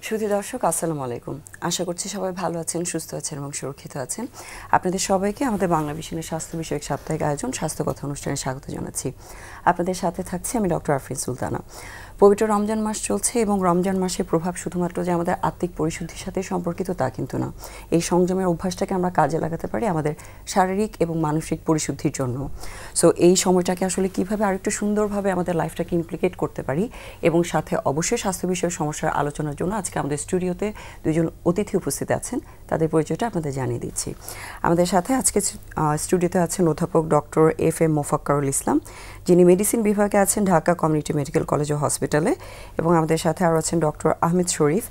সুধী দর্শক আসসালামু আলাইকুম। আশা করছি সবাই ভালো আছেন, সুস্থ আছেন এবং সুরক্ষিত আছেন। আপনাদের সবাইকে আমাদের বাংলা ভিশনের স্বাস্থ্য বিষয়ক সাপ্তাহিক আয়োজন স্বাস্থ্য কথা অনুষ্ঠানে স্বাগত জানাচ্ছি। আপনাদের সাথে থাকছি আমি ডক্টর আফরিন সুলতানা। পবিত্র রমজান মাস চলছে এবং রমজান মাসের প্রভাব শুধুমাত্র যে আমাদের আত্মিক পরিশুদ্ধির সাথে সম্পর্কিত তা কিন্তু না। এই সংযমের অভ্যাসটাকে আমরা কাজে লাগাতে পারি আমাদের শারীরিক এবং মানসিক পরিশুদ্ধির জন্য। সো এই সময়টাকে আসলে কীভাবে আরেকটু সুন্দরভাবে আমাদের লাইফটাকে ইমপ্লিকেট করতে পারি এবং সাথে অবশ্যই স্বাস্থ্য বিষয়ক সমস্যার আলোচনার জন্য আজকে আমাদের স্টুডিওতে দুজন অতিথি উপস্থিত আছেন। তাদের পরিচয়টা আপনাদের জানিয়ে দিচ্ছি। আমাদের সাথে আজকে স্টুডিওতে আছেন অধ্যাপক ডক্টর FM মোফাক্কারুল ইসলাম, যিনি মেডিসিন বিভাগে আছেন ঢাকা কমিউনিটি মেডিকেল কলেজ ও হসপিটালে, এবং আমাদের সাথে আরও আছেন ডক্টর আহমেদ শরীফ,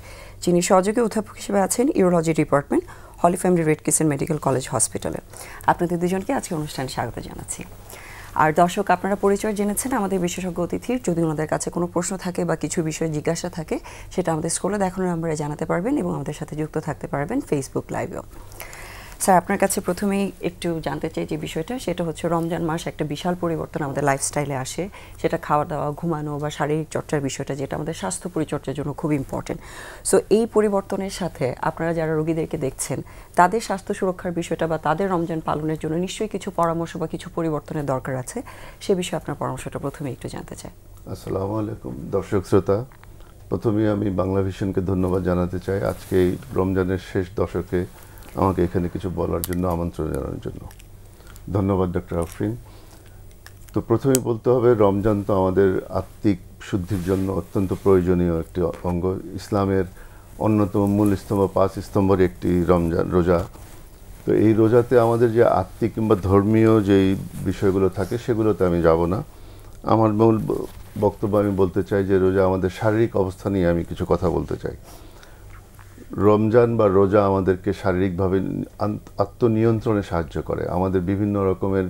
যিনি সহযোগী অধ্যাপক হিসেবে আছেন urology department, holy family red crescent medical college হসপিটালে। আপনাদের দুজনকে আজকে অনুষ্ঠানে স্বাগত জানাচ্ছি। আর দর্শক, আপনারা পরিচয় জেনেছেন আমাদের বিশেষজ্ঞ অতিথির। যদি ওনাদের কাছে কোনো প্রশ্ন থাকে বা কিছু বিষয়ে জিজ্ঞাসা থাকে, সেটা আমাদের স্ক্রিনে দেখানো নম্বরে জানাতে পারবেন এবং আমাদের সাথে যুক্ত থাকতে পারবেন ফেসবুক লাইভেও। স্যার, আপনার কাছে প্রথমেই একটু জানতে চাই যে বিষয়টা, সেটা হচ্ছে রমজান মাস একটা বিশাল পরিবর্তন আমাদের লাইফস্টাইলে আসে। সেটা খাওয়া দাওয়া, ঘুমানো বা শারীরিক চর্চার বিষয়টা, যেটা আমাদের স্বাস্থ্য পরিচর্যার জন্য খুব ইম্পর্টেন্ট। সো এই পরিবর্তনের সাথে আপনারা যারা রোগীদেরকে দেখছেন, তাদের স্বাস্থ্য সুরক্ষার বিষয়টা বা তাদের রমজান পালনের জন্য নিশ্চয়ই কিছু পরামর্শ বা কিছু পরিবর্তনের দরকার আছে। সে বিষয়ে আপনার পরামর্শটা প্রথমে একটু জানতে চাই। আসসালামু আলাইকুম দর্শক শ্রোতা। প্রথমেই আমি বাংলা ভিশনকে ধন্যবাদ জানাতে চাই আজকে এই রমজানের শেষ দশকে আমাকে এখানে কিছু বলার জন্য, আমন্ত্রণ জানানোর জন্য ধন্যবাদ ডক্টর আফরিন। তো প্রথমেই বলতে হবে, রমজান তো আমাদের আত্মিক শুদ্ধির জন্য অত্যন্ত প্রয়োজনীয় একটি অঙ্গ। ইসলামের অন্যতম মূল স্তম্ভ, 5 স্তম্ভের একটি রমজান রোজা। তো এই রোজাতে আমাদের যে আত্মিক কিংবা ধর্মীয় যেই বিষয়গুলো থাকে সেগুলোতে আমি যাব না। আমার মূল বক্তব্য আমি বলতে চাই যে রোজা আমাদের শারীরিক অবস্থা নিয়ে আমি কিছু কথা বলতে চাই। রমজান বা রোজা আমাদেরকে শারীরিকভাবে আত্মনিয়ন্ত্রণে সাহায্য করে, আমাদের বিভিন্ন রকমের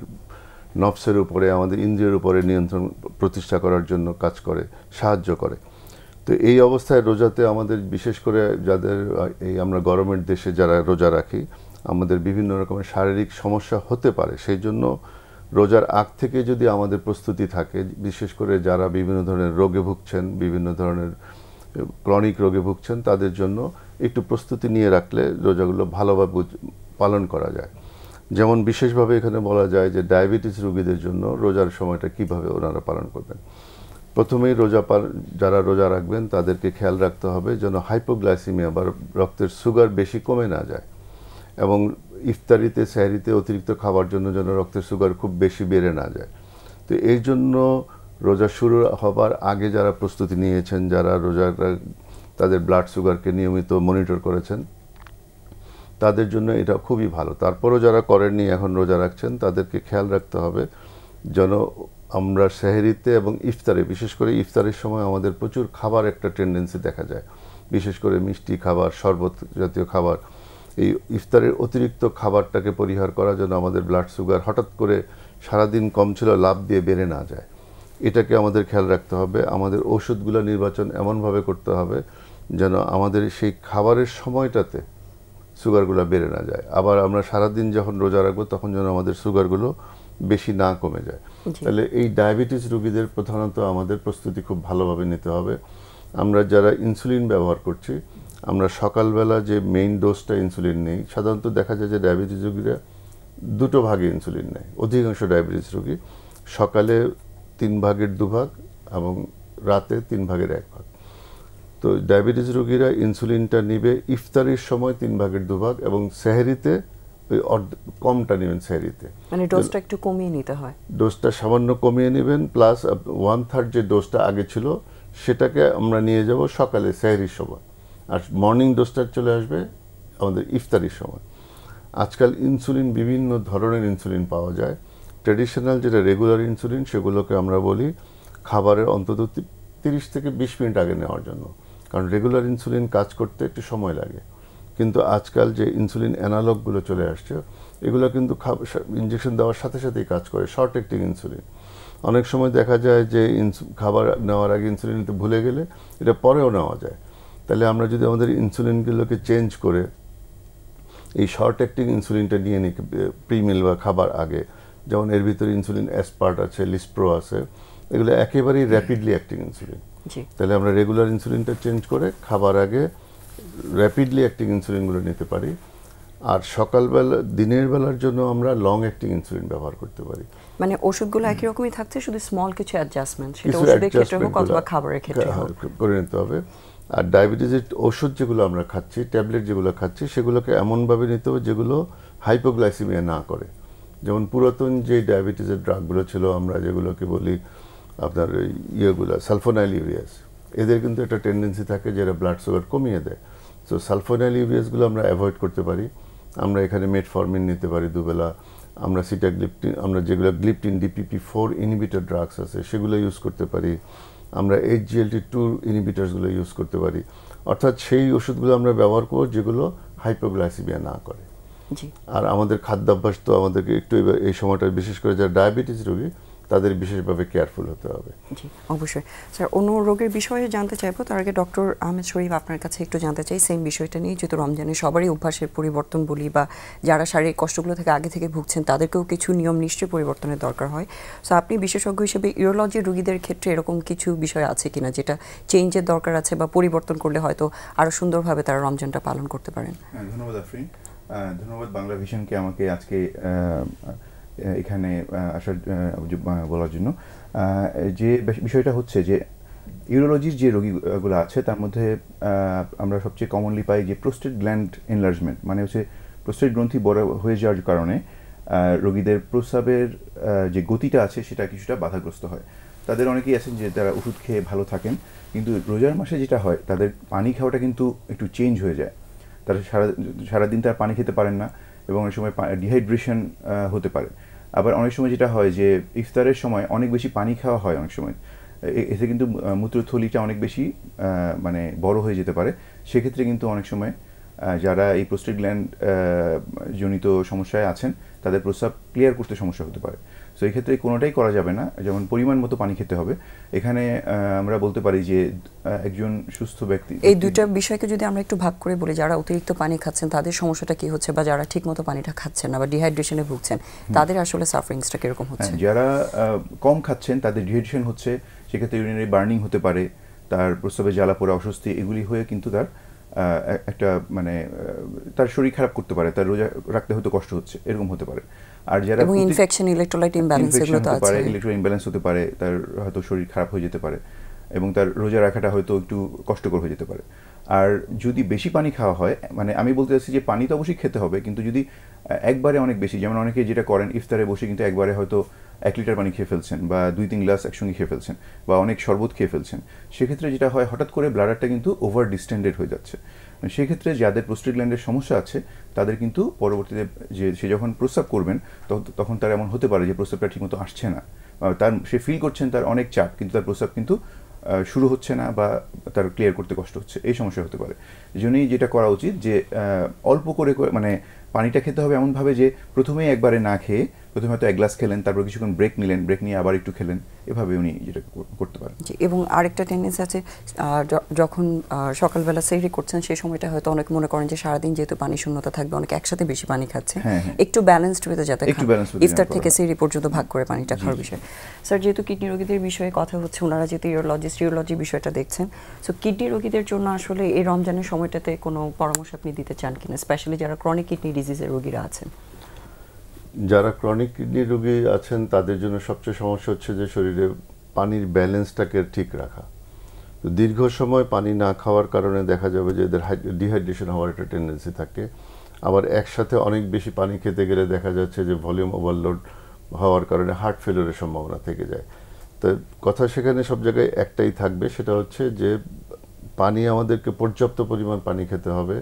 নফসের উপরে, আমাদের ইন্দ্রিয়ের উপরে নিয়ন্ত্রণ প্রতিষ্ঠা করার জন্য কাজ করে, সাহায্য করে। তো এই অবস্থায় রোজাতে আমাদের, বিশেষ করে যাদের এই আমরা গরমের দেশে যারা রোজা রাখি, আমাদের বিভিন্ন রকমের শারীরিক সমস্যা হতে পারে। সেই জন্য রোজার আগ থেকে যদি আমাদের প্রস্তুতি থাকে, বিশেষ করে যারা বিভিন্ন ধরনের রোগে ভুগছেন, বিভিন্ন ধরনের ক্রনিক রোগে ভুগছেন, তাদের জন্য একটু প্রস্তুতি নিয়ে রাখলে রোজাগুলো ভালোভাবে পালন করা যায়। যেমন বিশেষভাবে এখানে বলা যায় যে ডায়াবেটিস রোগীদের জন্য রোজার সময়টা কিভাবে ওনারা পালন করবেন। প্রথমেই যারা রোজা রাখবেন তাদেরকে খেয়াল রাখতে হবে যেন হাইপোগ্লাইসিমিয়া বা রক্তের সুগার বেশি কমে না যায়, এবং ইফতারিতে, সেহরিতে অতিরিক্ত খাবার জন্য যেন রক্তের সুগার খুব বেশি বেড়ে না যায়। তো এই জন্য রোজা শুরু হবার আগে যারা প্রস্তুতি নিয়েছেন, যারা রোজা তাদের ব্লাড সুগারকে নিয়মিত মনিটর করেছেন, তাদের জন্য এটা খুবই ভালো। তারপরও যারা করেননি, এখন রোজা রাখছেন, তাদেরকে খেয়াল রাখতে হবে যেন আমরা সেহরিতে এবং ইফতারে, বিশেষ করে ইফতারের সময় আমাদের প্রচুর খাবার একটা টেন্ডেন্সি দেখা যায়, বিশেষ করে মিষ্টি খাবার, শরবত জাতীয় খাবার। এই ইফতারের অতিরিক্ত খাবারটাকে পরিহার করার জন্য আমাদের ব্লাড সুগার হঠাৎ করে সারাদিন কম ছিল লাফ দিয়ে বেড়ে না যায়, এটাকে আমাদের খেয়াল রাখতে হবে। আমাদের ওষুধগুলো নির্বাচন এমনভাবে করতে হবে যেন আমাদের সেই খাবারের সময়টাতে সুগারগুলো বেড়ে না যায়। আবার আমরা সারাদিন যখন রোজা রাখবো তখন যেন আমাদের সুগারগুলো বেশি না কমে যায়। তাহলে এই ডায়াবেটিস রোগীদের প্রধানত আমাদের প্রস্তুতি খুব ভালোভাবে নিতে হবে। আমরা যারা ইনসুলিন ব্যবহার করছি, আমরা সকালবেলা যে মেইন ডোজটা ইনসুলিন নেই, সাধারণত দেখা যায় যে ডায়াবেটিস রোগীরা 2 ভাগে ইনসুলিন নেয়। অধিকাংশ ডায়াবেটিস রোগী সকালে 3 ভাগের 2 ভাগ এবং রাতে 3 ভাগের 1 ভাগ। তো ডায়াবেটিস রোগীরা ইনসুলিনটা নিবে ইফতারের সময় 3 ভাগের 2 ভাগ, এবং সেহরিতে ওই কমটা নেবেন। সেহরিতে মানে ডোজটা একটু কমিয়ে নিতে হয়, ডোজটা সামান্য কমিয়ে নেবেন, প্লাস 1/3 যে ডোজটা আগে ছিল সেটাকে আমরা নিয়ে যাব সকালে সেহরির সময়, আর মর্নিং ডোজটা চলে আসবে আমাদের ইফতারির সময়। আজকাল ইনসুলিন, বিভিন্ন ধরনের ইনসুলিন পাওয়া যায়। ট্র্যাডিশনাল যেটা রেগুলার ইনসুলিন, সেগুলোকে আমরা বলি খাবারের অন্তত 30 থেকে 20 মিনিট আগে নেওয়ার জন্য, কারণ রেগুলার ইনসুলিন কাজ করতে একটু সময় লাগে। কিন্তু আজকাল যে ইনসুলিন অ্যানালগগুলো চলে আসছে, এগুলো কিন্তু ইঞ্জেকশন দেওয়ার সাথে সাথেই কাজ করে, শর্ট অ্যাক্টিং ইনসুলিন। অনেক সময় দেখা যায় যে খাবার নেওয়ার আগে ইনসুলিন নিতে ভুলে গেলে এটা পরেও নেওয়া যায়। তাহলে আমরা যদি আমাদের ইনসুলিনগুলোকে চেঞ্জ করে এই শর্ট অ্যাক্টিং ইনসুলিনটা নিয়ে নিই প্রিমিল বা খাবার আগে, যেমন এর ভিতরে ইনসুলিন অ্যাসপার্ট আছে, লিসপ্রো আছে, এগুলো একেবারেই র্যাপিডলি অ্যাক্টিং ইনসুলিন। তাহলে আমরা রেগুলার ইনসুলিনটা চেঞ্জ করে খাবার আগে র্যাপিডলি অ্যাক্টিং ইনসুলিনগুলো নিতে পারি। আর সকালবেলা দিনের বেলার জন্য আমরা লং অ্যাক্টিং ইনসুলিন ব্যবহার করতে পারি। মানে ওষুধগুলো একই রকমই থাকছে, শুধু স্মল কিছু অ্যাডজাস্টমেন্ট, সেটা কিছু ওষুধের ক্ষেত্রে হোক অ্যাডজাস্টমেন্ট অথবা খাবারের ক্ষেত্রে হোক করে নিতে হবে। আর ডায়াবেটিসের ওষুধ যেগুলো আমরা খাচ্ছি, ট্যাবলেট যেগুলো খাচ্ছি, সেগুলোকে এমনভাবে নিতে হবে যেগুলো হাইপোগ্লাইসিমিয়া না করে। যেমন পুরাতন যে ডায়াবেটিসের ড্রাগগুলো ছিল, আমরা যেগুলোকে বলি আপনার ইয়েগুলো সালফোনাইল ইউরিয়াস, এদের কিন্তু একটা টেন্ডেন্সি থাকে যে এরা ব্লাড সুগার কমিয়ে দেয়। সো সালফোনাইল ইউরিয়াসগুলো আমরা অ্যাভয়েড করতে পারি। আমরা এখানে মেটফরমিন নিতে পারি দুবেলা। আমরা সিটাগ্লিপটিন, আমরা যেগুলো গ্লিপটিন DPP-4 ইনহিবিটর ড্রাগস আছে সেগুলো ইউজ করতে পারি। আমরা HGLT2 ইনহিবিটার্সগুলো ইউজ করতে পারি। অর্থাৎ সেই ওষুধগুলো আমরা ব্যবহার করব যেগুলো হাইপোগ্লাইসিমিয়া না করে। আর আমাদের খাদ্যাভ্যাস তো আমাদেরকে একটু এই সময়টা, বিশেষ করে যারা ডায়াবেটিস রোগী, তাদের বিশেষভাবে কেয়ারফুল হতে হবে। জি অবশ্যই স্যার। অন্য রোগের বিষয়ে জানতে চাইবো, তার আগে ডক্টর আহমেদ শরীফ আপনার কাছে একটু জানতে চাই সেম বিষয়টা নিয়ে, যেহেতু রমজানে সবারই অভ্যাসের পরিবর্তন বলি, বা যারা শারীরিক কষ্টগুলো থেকে আগে থেকে ভুগছেন তাদেরকেও কিছু নিয়ম নিশ্চয়ই পরিবর্তনের দরকার হয়। সো আপনি বিশেষজ্ঞ হিসেবে ইউরোলজি রোগীদের ক্ষেত্রে এরকম কিছু বিষয় আছে কিনা যেটা চেঞ্জের দরকার আছে বা পরিবর্তন করলে হয়তো আরও সুন্দরভাবে তারা রমজানটা পালন করতে পারেন? ধন্যবাদ আফরিন, ধন্যবাদ বাংলা ভিশনকে আমাকে আজকে এখানে আসার বলার জন্য। যে বিষয়টা হচ্ছে যে ইউরোলজির যে রোগীগুলো আছে তার মধ্যে আমরা সবচেয়ে কমনলি পাই যে প্রোস্টেট গ্ল্যান্ড এনলার্জমেন্ট, মানে হচ্ছে প্রোস্টেট গ্রন্থি বড় হয়ে যাওয়ার কারণে রোগীদের প্রস্রাবের যে গতিটা আছে সেটা কিছুটা বাধাগ্রস্ত হয়। তাদের অনেকেই আছেন যে তারা ওষুধ খেয়ে ভালো থাকেন, কিন্তু রোজার মাসে যেটা হয় তাদের পানি খাওয়াটা কিন্তু একটু চেঞ্জ হয়ে যায়। তারা সারাদিন তারা পানি খেতে পারেন না এবং অনেক সময় ডিহাইড্রেশন হতে পারে। আবার অনেক সময় যেটা হয় যে ইফতারের সময় অনেক বেশি পানি খাওয়া হয়, অনেক সময় এতে কিন্তু মূত্রথলিটা অনেক বেশি মানে বড় হয়ে যেতে পারে। সেক্ষেত্রে কিন্তু অনেক সময় যারা এই প্রোস্টেট গ্ল্যান্ড জনিত সমস্যায় আছেন তাদের প্রস্রাব ক্লিয়ার করতে সমস্যা হতে পারে। সো এই ক্ষেত্রে কোনোটাই করা যাবে না, যেমন পরিমাণ মতো পানি খেতে হবে। এখানে আমরা বলতে পারি যে একজন সুস্থ ব্যক্তি, এই দুইটা বিষয়কে যদি আমরা একটু ভাগ করে বলি, যারা অতিরিক্ত পানি খাচ্ছেন তাদের সমস্যাটা কি হচ্ছে, বা যারা ঠিকমতো পানিটা খাচ্ছেন না বা ডিহাইড্রেশনে ভুগছেন তাদের আসলে সাফারিংসটা কিরকম হচ্ছে? যারা কম খাচ্ছেন তাদের ডিহাইড্রেশন হচ্ছে, সেক্ষেত্রে ইউরিনারি বার্নিং হতে পারে, তার প্রস্রাবে জ্বালা পোড়া, অস্বস্তি, এগুলি হয়ে কিন্তু তার একটা মানে তার শরীর খারাপ করতে পারে, তার রোজা রাখতে হয়তো কষ্ট হচ্ছে, এরকম হতে পারে। আর যারা ইনফেকশন, ইলেকট্রোলাইট ইমব্যালেন্স, এগুলো তো আছে, ইলেকট্রোলাইট ইমব্যালেন্স হতে পারে, তার হয়তো শরীর খারাপ হয়ে যেতে পারে এবং তার রোজা রাখাটা হয়তো একটু কষ্টকর হয়ে যেতে পারে। আর যদি বেশি পানি খাওয়া হয়, মানে আমি বলতে চাচ্ছি যে পানি তো অবশ্যই খেতে হবে, কিন্তু যদি একবারে অনেক বেশি, যেমন অনেকে যেটা করেন ইফতারে বসে কিন্তু একবারে হয়তো 1 লিটার পানি খেয়ে ফেলছেন বা 2-3 গ্লাস একসঙ্গে খেয়ে ফেলছেন বা অনেক শরবত খেয়ে ফেলছেন, সেক্ষেত্রে যেটা হয় হঠাৎ করে ব্লাডারটা কিন্তু ওভার ডিস্টেন্ডেড হয়ে যাচ্ছে। সেক্ষেত্রে যাদের প্রোস্টেট গ্ল্যান্ডের সমস্যা আছে তাদের কিন্তু পরবর্তীতে যে সে যখন প্রস্রাব করবেন তখন তার এমন হতে পারে যে প্রস্রাবটা ঠিকমতো আসছে না, তার সে ফিল করছেন তার অনেক চাপ, কিন্তু তার প্রস্রাব কিন্তু শুরু হচ্ছে না বা তার ক্লিয়ার করতে কষ্ট হচ্ছে, এই সমস্যা হতে পারে। এই জন্যই যেটা করা উচিত যে অল্প করে মানে পানিটা খেতে হবে এমনভাবে যে প্রথমেই একবারে না খেয়ে প্রথমে হয়তো 1 গ্লাস খেলেন, তারপর কিছুক্ষণ ব্রেক নিলেন, ব্রেক নিয়ে আবার একটু খেলেন, এভাবে উনি যেটা করতে পারেন। এবং আরেকটা টেন্ডেন্সি আছে, যখন সকালবেলা সেহরি করছেন সেই সময়টা হয়তো অনেক মনে করেন যে সারাদিন যেহেতু পানি শূন্যতা থাকবে, অনেক একসাথে বেশি পানি খাচ্ছে, একটু ব্যালেন্সড হতে যাতে ইফতার থেকে সেহরি পর্যন্ত ভাগ করে পানিটা খাওয়ার বিষয়। স্যার, যেহেতু কিডনি রোগীদের বিষয়ে কথা হচ্ছে, ওনারা যেহেতু ইউরোলজি বিষয়টা দেখছেন, সো কিডনি রোগীদের জন্য আসলে এই রমজানের সময়টাতে কোনো পরামর্শ আপনি দিতে চান কিনা, স্পেশালি যারা ক্রনিক কিডনি ডিজিজের রোগীরা আছেন? যারা ক্রনিক কিডনি রোগী আছেন তাদের জন্য সবচেয়ে সমস্যা হচ্ছে যে শরীরে পানির ব্যালেন্সটাকে ঠিক রাখা। তো দীর্ঘ সময় পানি না খাওয়ার কারণে দেখা যাবে যে এদের ডিহাইড্রেশন হওয়ার একটা টেন্ডেন্সি থাকে। আবার একসাথে অনেক বেশি পানি খেতে গেলে দেখা যাচ্ছে যে ভলিউম ওভারলোড হওয়ার কারণে হার্ট ফেলিওরের সম্ভাবনা থেকে যায়। তো কথা সেখানে সব জায়গায় একটাই থাকবে, সেটা হচ্ছে যে পানি আমাদেরকে পর্যাপ্ত পরিমাণ পানি খেতে হবে,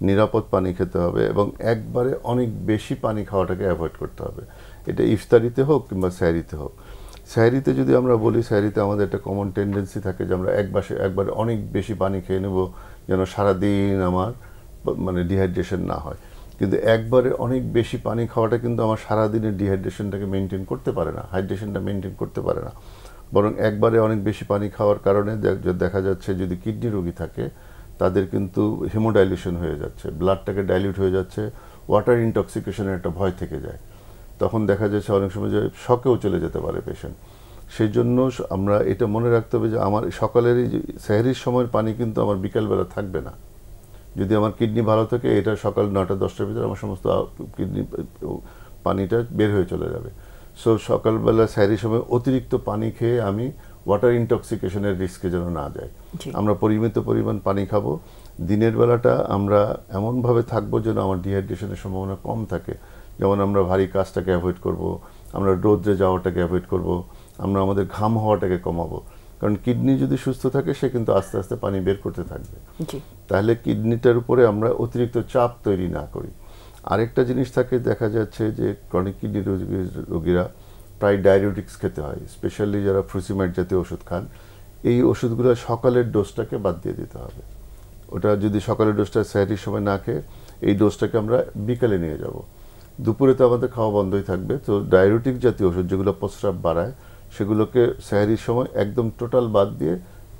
নিরাপদ পানি খেতে হবে এবং একবারে অনেক বেশি পানি খাওয়াটাকে অ্যাভয়েড করতে হবে। এটা ইফতারিতে হোক কিংবা স্যারিতে হোক। স্যারিতে যদি আমরা বলি, স্যারিতে আমাদের একটা কমন টেন্ডেন্সি থাকে যে আমরা একবারে অনেক বেশি পানি খেয়ে নেব যেন সারাদিন আমার মানে ডিহাইড্রেশন না হয়। কিন্তু একবারে অনেক বেশি পানি খাওয়াটা কিন্তু আমার সারাদিনের ডিহাইড্রেশনটাকে মেনটেন করতে পারে না, হাইড্রেশনটা মেনটেন করতে পারে না। বরং একবারে অনেক বেশি পানি খাওয়ার কারণে দেখা যাচ্ছে যদি কিডনি রোগী থাকে তাদের কিন্তু হিমোডাইলিউশন হয়ে যাচ্ছে, ব্লাডটাকে ডাইলিউট হয়ে যাচ্ছে, ওয়াটার ইনটক্সিকেশনের একটা ভয় থেকে যায়। তখন দেখা যাচ্ছে অনেক সময় যে শকেও চলে যেতে পারে পেশেন্ট। সেই জন্য আমরা এটা মনে রাখতে হবে যে আমার সকালের এই সেহরির সময়ের পানি কিন্তু আমার বিকালবেলা থাকবে না, যদি আমার কিডনি ভালো থাকে এটা সকাল 9টা-10টার ভিতরে আমার সমস্ত কিডনি পানিটা বের হয়ে চলে যাবে। সো সকালবেলা স্যারির সময় অতিরিক্ত পানি খেয়ে আমি ওয়াটার ইনটক্সিকেশনের রিস্কে যেন না যাই। আমরা পরিমিত পরিমাণ পানি খাবো। দিনের বেলাটা আমরা এমনভাবে থাকবো যেন আমার ডিহাইড্রেশনের সম্ভাবনা কম থাকে। যেমন আমরা ভারী কাজটাকে অ্যাভয়েড করব, আমরা রোদ্রে যাওয়াটাকে অ্যাভয়েড করব, আমরা আমাদের ঘাম হওয়াটাকে কমাবো। কারণ কিডনি যদি সুস্থ থাকে সে কিন্তু আস্তে আস্তে পানি বের করতে থাকবে। তাহলে কিডনিটার উপরে আমরা অতিরিক্ত চাপ তৈরি না করি। আরেকটা জিনিস থাকে, দেখা যাচ্ছে যে ক্রনিক কিডনি রোগীরা প্রায় ডায়াবেটিক্স খেতে হয়, স্পেশালি যারা ফ্রুসিমাইড জাতীয় ওষুধ খান। এই ওষুধগুলো সকালের ডোজটাকে বাদ দিয়ে দিতে হবে। ওটা যদি সকালের ডোজটা স্যারির সময় না খেয়ে এই ডোজটাকে আমরা বিকালে নিয়ে যাব। দুপুরে তো আমাদের খাওয়া বন্ধই থাকবে। তো ডায়াবেটিক জাতীয় ওষুধ যেগুলো প্রস্রাব বাড়ায় সেগুলোকে স্যারির সময় একদম টোটাল বাদ দিয়ে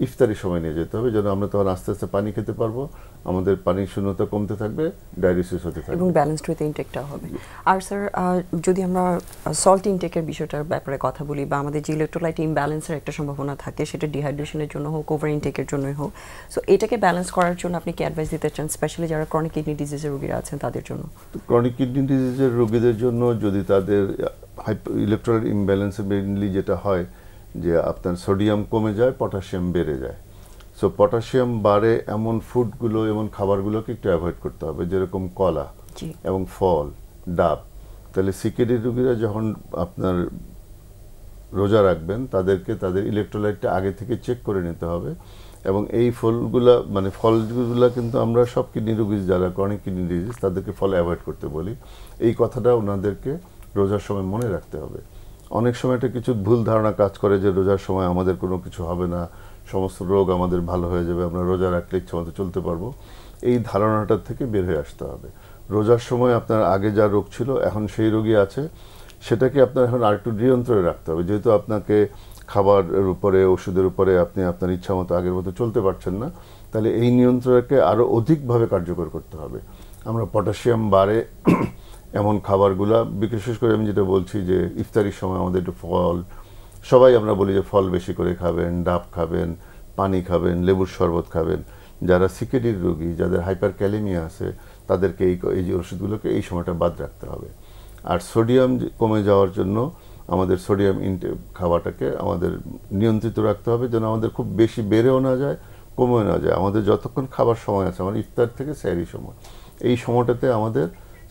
ইফতারির সময় নিয়ে যেতে হবে, যেন আমরা তখন আস্তে আস্তে পানি খেতে পারবো, আমাদের পানির শূন্যতা কমতে থাকবে, ডায়ালিসিস হতে থাকবে এবং ব্যালেন্সড উইথ ইনটেকটা হবে। আর স্যার যদি আমরা সল্ট ইনটেকের বিষয়টার ব্যাপারে কথা বলি, বা আমাদের যে ইলেকট্রোলাইট ইমব্যালেন্সের একটা সম্ভাবনা থাকে, সেটা ডিহাইড্রেশনের জন্য হোক, ওভার ইনটেকের জন্যই হোক, সো এটাকে ব্যালেন্স করার জন্য আপনি কি অ্যাডভাইস দিতে চান, স্পেশালি যারা ক্রনিক কিডনি ডিজিজের রোগীরা আছেন তাদের জন্য? ক্রনিক কিডনি ডিজিজের রোগীদের জন্য যদি তাদের ইলেকট্রোলাইট ইমব্যালেন্সে মেইনলি যেটা হয় যে আপনার সোডিয়াম কমে যায়, পটাশিয়াম বেড়ে যায়। সো পটাশিয়াম বাড়ে এমন ফুডগুলো, এমন খাবারগুলোকে একটু অ্যাভয়েড করতে হবে, যেরকম কলা এবং ফল, ডাব। তাহলে সিকেডি রোগীরা যখন আপনার রোজা রাখবেন তাদেরকে তাদের ইলেকট্রোলাইটটা আগে থেকে চেক করে নিতে হবে। এবং এই ফলগুলা মানে ফলগুলা কিন্তু আমরা সব কিডনি রোগী যারা ক্রনিক কিডনি ডিজিজ তাদেরকে ফল অ্যাভয়েড করতে বলি। এই কথাটা ওনাদেরকে রোজার সময় মনে রাখতে হবে। অনেক সময় এটা কিছু ভুল ধারণা কাজ করে যে রোজার সময় আমাদের কোনো কিছু হবে না, সমস্ত রোগ আমাদের ভালো হয়ে যাবে, আমরা রোজা রাখলে ইচ্ছা মতো চলতে পারবো। এই ধারণাটার থেকে বের হয়ে আসতে হবে। রোজার সময় আপনার আগে যা রোগ ছিল এখন সেই রোগী আছে, সেটাকে আপনার এখন আরেকটু নিয়ন্ত্রণে রাখতে হবে। যেহেতু আপনাকে খাবারের উপরে, ওষুধের উপরে আপনি আপনার ইচ্ছা মতো আগের মতো চলতে পারছেন না, তাহলে এই নিয়ন্ত্রণকে আরও অধিকভাবে কার্যকর করতে হবে। আমরা পটাশিয়াম বাড়ে এমন খাবারগুলা, বিশেষ করে আমি যেটা বলছি যে ইফতারির সময় আমাদের একটু ফল, সবাই আমরা বলি যে ফল বেশি করে খাবেন, ডাব খাবেন, পানি খাবেন, লেবুর শরবত খাবেন। যারা সিকেডির রোগী, যাদের হাইপার ক্যালেমিয়া আছে, তাদেরকে এই যে ওষুধগুলোকে এই সময়টা বাদ রাখতে হবে। আর সোডিয়াম কমে যাওয়ার জন্য আমাদের সোডিয়াম খাওয়াটাকে আমাদের নিয়ন্ত্রিত রাখতে হবে, যেন আমাদের খুব বেশি বেড়েও না যায়, কমেও না যায়। আমাদের যতক্ষণ খাবার সময় আছে, আমার ইফতার থেকে স্যারি সময়, এই সময়টাতে আমাদের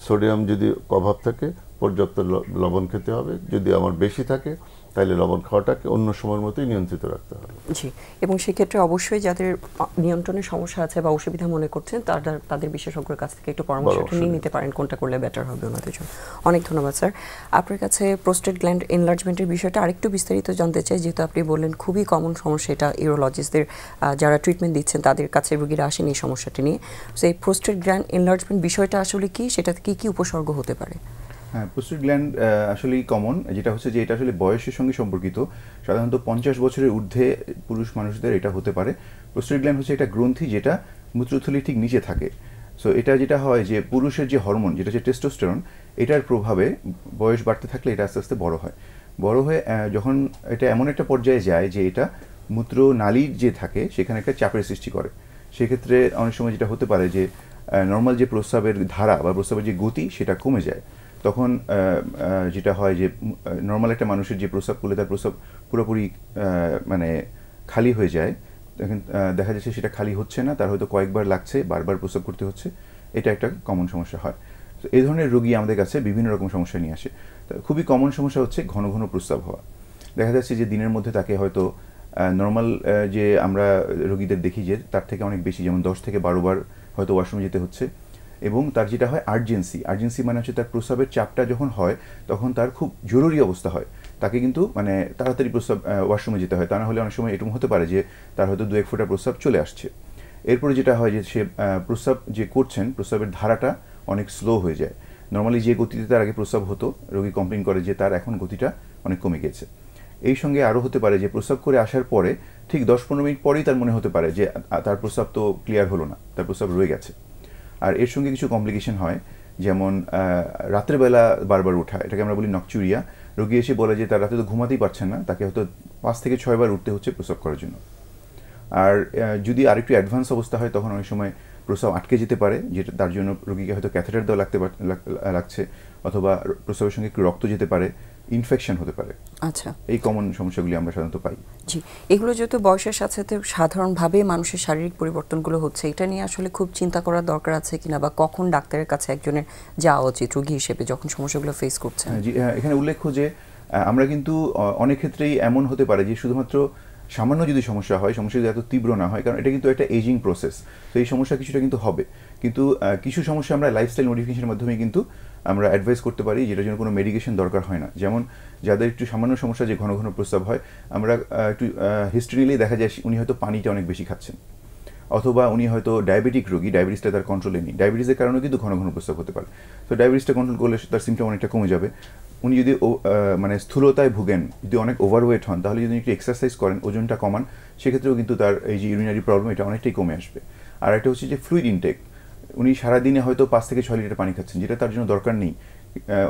সোডিয়াম যদি অভাব থাকে পর্যাপ্ত লবণ খেতে হবে। যদি আমার বেশি থাকে তাহলে লবণ খাওয়াটাকে অন্য সময়ের মতোই নিয়ন্ত্রিত রাখতে হবে। জি, এবং সেক্ষেত্রে অবশ্যই যাদের নিয়ন্ত্রণের সমস্যা আছে বা অসুবিধা মনে করছেন তাদের বিশেষজ্ঞের কাছ থেকে একটু পরামর্শ নিয়ে নিতে পারেন কোনটা করলে বেটার হবে ওনাদের জন্য। অনেক ধন্যবাদ স্যার। আপনার কাছে প্রোস্টেট গ্ল্যান্ড এনলার্জমেন্টের বিষয়টা আরেকটু বিস্তারিত জানতে চাই, যেহেতু আপনি বললেন খুবই কমন সমস্যা এটা, ইউরোলজিস্টদের যারা ট্রিটমেন্ট দিচ্ছেন তাদের কাছে রোগীরা আসেন এই সমস্যাটি নিয়ে। সো এই প্রোস্টেট গ্ল্যান্ড এনলার্জমেন্ট বিষয়টা আসলে কি, সেটাতে কি কি উপসর্গ হতে পারে? হ্যাঁ, প্রোস্টেট গ্ল্যান্ড আসলেই কমন, যেটা হচ্ছে যে এটা আসলে বয়সের সঙ্গে সম্পর্কিত। সাধারণত 50 বছরের ঊর্ধ্বে পুরুষ মানুষদের এটা হতে পারে। প্রোস্টেট গ্ল্যান্ড হচ্ছে একটা গ্রন্থি যেটা মূত্রথলির ঠিক নিচে থাকে। সো এটা যেটা হয় যে পুরুষের যে হরমোন, যেটা হচ্ছে টেস্টোস্টেরন, এটার প্রভাবে বয়স বাড়তে থাকলে এটা আস্তে আস্তে বড় হয়। বড় হয়ে যখন এটা এমন একটা পর্যায়ে যায় যে এটা মূত্রনালীর যে থাকে সেখানে একটা চাপের সৃষ্টি করে। সেক্ষেত্রে অনেক সময় যেটা হতে পারে যে নর্মাল যে প্রস্রাবের ধারা বা প্রস্রাবের যে গতি সেটা কমে যায়। তখন যেটা হয় যে নর্মাল একটা মানুষের যে প্রস্রাব করলে তার প্রস্রাব পুরোপুরি মানে খালি হয়ে যায়, তখন দেখা যাচ্ছে সেটা খালি হচ্ছে না, তার হয়তো কয়েকবার লাগছে, বারবার প্রস্রাব করতে হচ্ছে। এটা একটা কমন সমস্যা হয়। তো এই ধরনের রোগী আমাদের কাছে বিভিন্ন রকম সমস্যা নিয়ে আসে। খুবই কমন সমস্যা হচ্ছে ঘন ঘন প্রস্রাব হওয়া। দেখা যাচ্ছে যে দিনের মধ্যে তাকে হয়তো নর্মাল যে আমরা রোগীদের দেখি যে তার থেকে অনেক বেশি, যেমন 10 থেকে 12 বার হয়তো ওয়াশরুমে যেতে হচ্ছে। এবং তার যেটা হয় আর্জেন্সি মানে হচ্ছে তার প্রস্রাবের চাপটা যখন হয় তখন তার খুব জরুরি অবস্থা হয়, তাকে কিন্তু মানে তাড়াতাড়ি প্রস্রাব ওয়াশরুমে যেতে হয়। তা না হলে অনেক সময় এরকম হতে পারে যে তার হয়তো 2-1 ফোঁটা প্রস্রাব চলে আসছে। এরপরে যেটা হয় যে সে প্রস্রাব যে করছেন, প্রস্রাবের ধারাটা অনেক স্লো হয়ে যায়। নর্মালি যে গতিতে তার আগে প্রস্রাব হতো, রোগী কমপ্লেন করে যে তার এখন গতিটা অনেক কমে গেছে। এই সঙ্গে আরও হতে পারে যে প্রস্রাব করে আসার পরে ঠিক 10-15 মিনিট পরেই তার মনে হতে পারে যে তার প্রস্রাব তো ক্লিয়ার হলো না, তার প্রস্রাব রয়ে গেছে। আর এর সঙ্গে কিছু কমপ্লিকেশন হয়, যেমন রাত্রেবেলা বারবার ওঠা, এটাকে আমরা বলি নকচুরিয়া। রোগী এসে বলে যে তার রাতে তো ঘুমাতেই পারছেন না, তাকে হয়তো 5 থেকে 6 বার উঠতে হচ্ছে প্রস্রাব করার জন্য। আর যদি আরেকটু অ্যাডভান্স অবস্থা হয় তখন অনেক সময় প্রস্রাব আটকে যেতে পারে, যেটা তার জন্য রোগীকে হয়তো ক্যাথেটার দেওয়া লাগছে, অথবা প্রস্রাবের সঙ্গে একটু রক্ত যেতে পারে, ইনফেকশন হতে পারে। আচ্ছা, এই কমন সমস্যাগুলি আমরা সাধারণত পাই। জি, এগুলো যেহেতু বয়সের সাথে সাথে সাধারণভাবে মানুষের শারীরিক পরিবর্তনগুলো হচ্ছে, এটা নিয়ে আসলে খুব চিন্তা করার দরকার আছে কিনা, বা কখন ডাক্তারের কাছে একজনের যাওয়া উচিত রোগী হিসেবে যখন সমস্যাগুলো ফেস করছেন? জি, এখানে উল্লেখ্য যে আমরা কিন্তু অনেক ক্ষেত্রেই এমন হতে পারে যে শুধুমাত্র সামান্য যদি সমস্যা হয়, সমস্যা যদি এত তীব্র না হয়, কারণ এটা কিন্তু একটা এজিং প্রসেস, তো এই সমস্যা কিছুটা কিন্তু হবে, কিন্তু কিছু সমস্যা আমরা লাইফস্টাইল মডিফিকেশনের মাধ্যমে কিন্তু আমরা অ্যাডভাইস করতে পারি, যেটার জন্য কোনো মেডিকেশন দরকার হয় না। যেমন যাদের একটু সামান্য সমস্যা, যে ঘন ঘন প্রস্রাব হয়, আমরা একটু হিস্ট্রি নিলেই দেখা যায় উনি হয়তো পানিটা অনেক বেশি খাচ্ছেন, অথবা উনি হয়তো ডায়াবেটিক রোগী, ডায়াবেটিসটা তার কন্ট্রোলে নেই, ডায়াবেটিসের কারণে কিন্তু ঘন ঘন প্রস্রাব হতে পারে। তো ডায়াবেটিসটা কন্ট্রোল করলে তার সিমটম অনেকটা কমে যাবে। উনি যদি মানে স্থূলতায় ভুগেন, যদি অনেক ওভারওয়েট হন, তাহলে যদি একটু এক্সারসাইজ করেন, ওজনটা কমান, সেক্ষেত্রেও কিন্তু তার এই যে ইউরিনারি প্রবলেম, এটা অনেকটাই কমে আসবে। আর একটা হচ্ছে যে ফ্লুইড ইনটেক, উনি সারাদিনে হয়তো 5 থেকে 6 লিটার পানি খাচ্ছেন, যেটা তার জন্য দরকার নেই।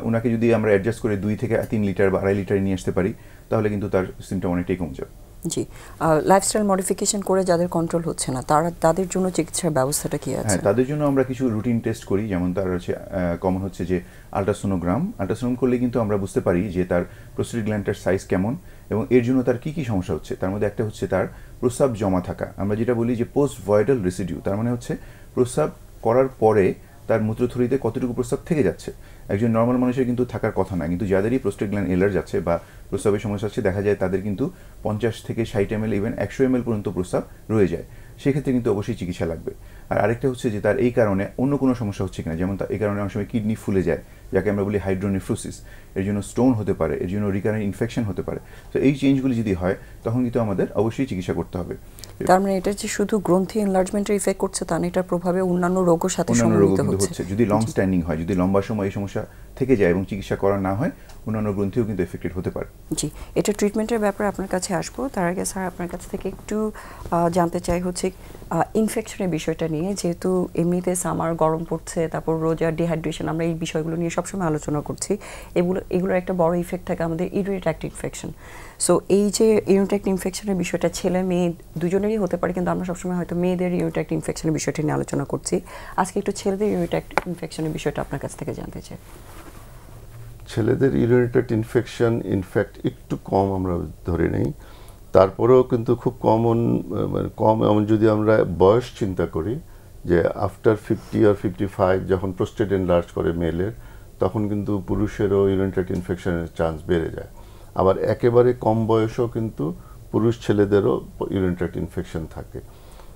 ওনাকে যদি আমরা অ্যাডজাস্ট করে 2 থেকে 3 লিটার বা 2.5 লিটার নিয়ে আসতে পারি, তাহলে কিন্তু তার সিমটম অনেকটাই কমে যাবে। জি, লাইফস্টাইল মডিফিকেশন করে যাদের কন্ট্রোল হচ্ছে না, তাদের জন্য চিকিৎসার ব্যবস্থাটা কি আছে? হ্যাঁ, তাদের জন্য আমরা কিছু রুটিন টেস্ট করি, যেমন তার হচ্ছে কমন হচ্ছে যে আল্ট্রাসোনোগ্রাম করলে কিন্তু আমরা বুঝতে পারি যে তার প্রোস্টেট গ্ল্যান্ডটার সাইজ কেমন এবং এর জন্য তার কি কি সমস্যা হচ্ছে। তার মধ্যে একটা হচ্ছে তার প্রস্রাব জমা থাকা, আমরা যেটা বলি যে পোস্ট ভয়েডাল রেসিডিউ, তার মানে হচ্ছে প্রস্রাব করার পরে তার মূত্রথলিতে কতটুকু প্রস্রাব থেকে যাচ্ছে। একজন নর্মাল মানুষের কিন্তু থাকার কথা না, কিন্তু যাদেরই প্রোস্টেট গ্ল্যান্ড এলার্জ যাচ্ছে বা প্রস্রাবের সমস্যা হচ্ছে, দেখা যায় তাদের কিন্তু 50 থেকে 60 ml, ইভেন 100 ml পর্যন্ত প্রস্রাব রয়ে যায়। সেক্ষেত্রে কিন্তু অবশ্যই চিকিৎসা লাগবে। আর আরেকটা হচ্ছে যে তার এই কারণে অন্য কোনো সমস্যা হচ্ছে কিনা, যেমন এই কারণে অনেক সময় কিডনি ফুলে যায়, যাকে আমরা বলি হাইড্রোনেফ্রোসিস, এর জন্য স্টোন হতে পারে, এর জন্য রিকারেন্ট ইনফেকশন হতে পারে। তো এই চেঞ্জগুলি যদি হয়, তখন কিন্তু আমাদের অবশ্যই চিকিৎসা করতে হবে। তার মানে এটা যে শুধু গ্রন্থি এনলার্জমেন্টের ইফেক্ট করছে তা না, এটার প্রভাবে অন্যান্য রোগের সাথে সম্মিলিত হচ্ছে। যদি লং স্ট্যান্ডিং হয়, যদি লম্বা সময় এই সমস্যা থেকে যায় এবং চিকিৎসা করা না হয়, অন্যান্য গ্রন্থিও কিন্তু এফেক্টেড হতে পারে। জি, এটা ট্রিটমেন্টের ব্যাপারে আপনার কাছে আসবো, তার আগে স্যার আপনার কাছ থেকে একটু জানতে চাই হচ্ছে ইনফেকশনের বিষয়টা নিয়ে। যেহেতু এমনিতে সামার, গরম পড়ছে, তারপর রোজা, ডিহাইড্রেশন, আমরা এই বিষয়গুলো নিয়ে সবসময় আলোচনা করছি। এগুলোর একটা বড় ইফেক্ট থাকে আমাদের ইউরিনারি ট্র্যাক্ট ইনফেকশন। সো এই যে ইউরিনারি ট্র্যাক্ট ইনফেকশনের বিষয়টা ছেলে মেয়ে দুজনেরই হতে পারে, কিন্তু আমরা সবসময় হয়তো মেয়েদের ইউরিনারি ট্র্যাক্ট ইনফেকশনের বিষয়টা নিয়ে আলোচনা করছি। আজকে একটু ছেলেদের ইউরিনারি ট্র্যাক্ট ইনফেকশনের বিষয়টা আপনার কাছ থেকে জানতে চাই। ছেলেদের ইউরিনারি ট্র্যাক্ট ইনফেকশন ইনফ্যাক্ট একটু কম আমরা ধরে নেই, তারপরেও কিন্তু খুব কম এমন যদি আমরা বয়স চিন্তা করি, যে আফটার 50 আর 55 যখন প্রোস্টেট এনলার্জ করে মেলের, তখন কিন্তু পুরুষেরও ইউরিনারি ট্র্যাক্ট ইনফেকশনের চান্স বেড়ে যায়। আবার একেবারে কম বয়সেও কিন্তু পুরুষ ছেলেদেরও ইউরিনারি ট্র্যাক্ট ইনফেকশন থাকে।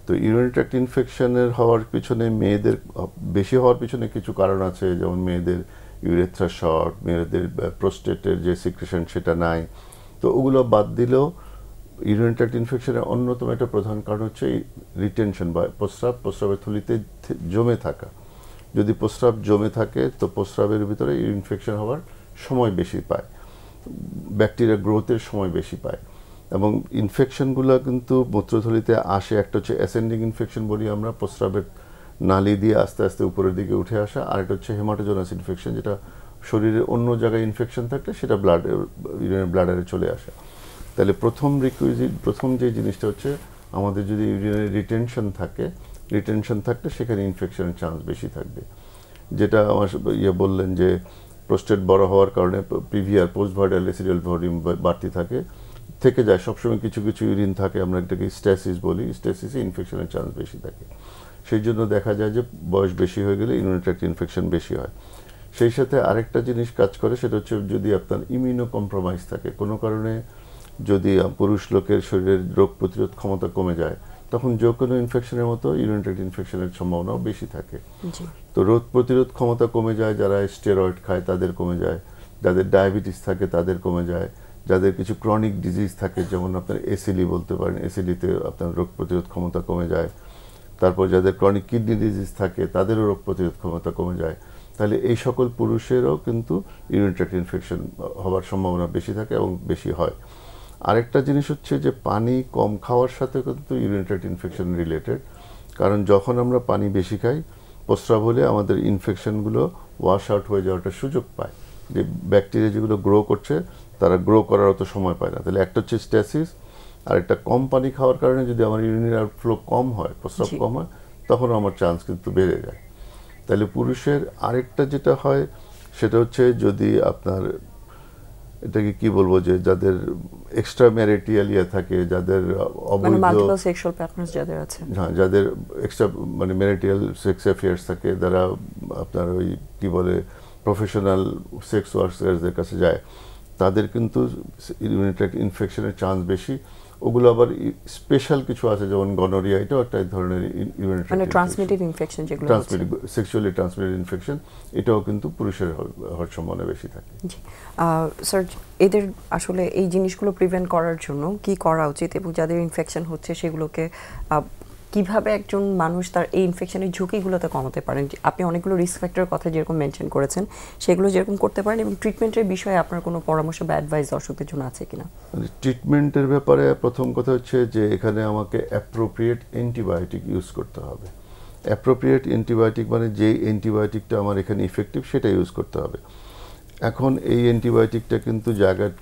তো ইউরিনারি ট্র্যাক্ট ইনফেকশনের হওয়ার পিছনে, মেয়েদের বেশি হওয়ার পিছনে কিছু কারণ আছে, যেমন মেয়েদের ইউরেথ্রা শর্ট, মেয়েদের প্রোস্টেটের যে সিক্রেশন সেটা নাই। তো ওগুলো বাদ দিলেও ইউরিনারি ট্র্যাক্ট ইনফেকশনের অন্যতম একটা প্রধান কারণ হচ্ছে রিটেনশন বা প্রস্রাবের থলিতে জমে থাকা। যদি প্রস্রাব জমে থাকে, তো প্রস্রাবের ভিতরে ইনফেকশন হওয়ার সময় বেশি পায়, ব্যাকটেরিয়া গ্রোথের সময় বেশি পায়। এবং ইনফেকশনগুলো কিন্তু মূত্রথলিতে আসে, একটা হচ্ছে অ্যাসেন্ডিং ইনফেকশন বলি আমরা, প্রস্রাবের নালী দিয়ে আস্তে আস্তে উপরের দিকে উঠে আসা। আর একটা হচ্ছে হেমাটোজেনাস ইনফেকশন, যেটা শরীরের অন্য জায়গায় ইনফেকশন থাকলে সেটা ব্লাডারে চলে আসে। তাহলে প্রথম যে জিনিসটা হচ্ছে, আমাদের যদি ইউরিনারি রিটেনশন থাকলে সেখানে ইনফেকশনের চান্স বেশি থাকবে। যেটা আমার বললেন যে প্রোস্টেট বড় হওয়ার কারণে পোস্ট ভয়েডাল রেসিডুয়াল ভলিউম বাড়তি থেকে যায়, সবসময় কিছু কিছু ইউরিন থাকে, আমরা এটাকে স্ট্যাসিস বলি, স্ট্যাসিসে ইনফেকশনের চান্স বেশি থাকে। সেই জন্য দেখা যায় যে বয়স বেশি হয়ে গেলে ইউরিনারি ট্র্যাক্ট ইনফেকশন বেশি হয়। সেই সাথে আরেকটা জিনিস কাজ করে, সেটা হচ্ছে যদি আপনার ইমিউনো কম্প্রোমাইজ থাকে, কোনো কারণে যদি পুরুষ লোকের শরীরের রোগ প্রতিরোধ ক্ষমতা কমে যায়, তখন যে কোনো ইনফেকশনের মতো ইউরিনারি ট্র্যাক্ট ইনফেকশনের সম্ভাবনাও বেশি থাকে। তো রোগ প্রতিরোধ ক্ষমতা কমে যায়, যারা স্টেরয়েড খায় তাদের কমে যায়, যাদের ডায়াবেটিস থাকে তাদের কমে যায়, যাদের কিছু ক্রনিক ডিজিজ থাকে, যেমন আপনার এসিডি বলতে পারেন, এসিডিতে আপনার রোগ প্রতিরোধ ক্ষমতা কমে যায়। তারপর যাদের ক্রনিক কিডনি ডিজিজ থাকে তাদেরও রোগ প্রতিরোধ ক্ষমতা কমে যায়। তাহলে এই সকল পুরুষেরও কিন্তু ইউরিনারি ট্র্যাক্ট ইনফেকশন হওয়ার সম্ভাবনা বেশি থাকে এবং বেশি হয়। আরেকটা জিনিস হচ্ছে যে পানি কম খাওয়ার সাথে কিন্তু ইউরিনারি ট্র্যাক্ট ইনফেকশন রিলেটেড। কারণ যখন আমরা পানি বেশি খাই, প্রস্রাব হলে আমাদের ইনফেকশনগুলো ওয়াশ আউট হয়ে যাওয়াটা সুযোগ পায়, যে ব্যাকটেরিয়া যেগুলো গ্রো করছে তারা গ্রো করার অত সময় পায় না। তাহলে একটা হচ্ছে স্ট্যাসিস, আর একটা কম পানি খাওয়ার কারণে যদি আমার ইউরিনারি ফ্লো কম হয়, প্রস্রাব কম হয়, তখন আমার চান্স কিন্তু বেড়ে যায়। তাহলে পুরুষের আরেকটা যেটা হয় সেটা হচ্ছে যদি আপনার এটাকে কি বলবো যে যাদের এক্সট্রা ম্যারিটাল থাকে, যাদের মানে অবৈধ মাল্টিপল সেক্সুয়াল পার্টনার্স যাদের আছে, হ্যাঁ, যাদের এক্সট্রা মানে ম্যারিটাল সেক্স অ্যাফেয়ার্স থাকে, যারা আপনার ওই কি বলে প্রফেশনাল সেক্স ওয়ার্কারদের কাছে যায়, তাদের কিন্তু ইউরিনারি ট্র্যাক্ট ইনফেকশনের চান্স বেশি। ওগুলো আবার স্পেশাল কিছু আছে, যেমন গনোরিয়া, এটাও একটা ধরনের ইউরিনারি মানে ট্রান্সমিটেড ইনফেকশন, যেগুলো ট্রান্সমিটেড সেক্সুয়ালি ট্রান্সমিটেড ইনফেকশন, এটাও কিন্তু পুরুষের হওয়ার সম্ভাবনা বেশি থাকে। জি স্যার, এদের আসলে এই জিনিসগুলো প্রিভেন্ট করার জন্য কি করা উচিত, এবং যাদের ইনফেকশন হচ্ছে সেগুলোকে কিভাবে একজন মানুষ তার এই ইনফেকশনের ঝুঁকিগুলোতে কমাতে পারেন? আপনি অনেকগুলো রিস্ক ফ্যাক্টরের কথা যেরকম মেনশন করেছেন, সেগুলো যেরকম করতে পারেন, এবং ট্রিটমেন্টের বিষয়ে আপনার কোনো পরামর্শ বা অ্যাডভাইস দর্শকদের জন্য আছে কিনা? ট্রিটমেন্টের ব্যাপারে প্রথম কথা হচ্ছে যে এখানে আমাকে অ্যাপ্রোপ্রিয়েট অ্যান্টিবায়োটিক ইউজ করতে হবে। অ্যাপ্রোপ্রিয়েট অ্যান্টিবায়োটিক মানে যেই অ্যান্টিবায়োটিকটা আমার এখানে ইফেক্টিভ সেটা ইউজ করতে হবে। এখন এই অ্যান্টিবায়োটিকটা কিন্তু জায়গার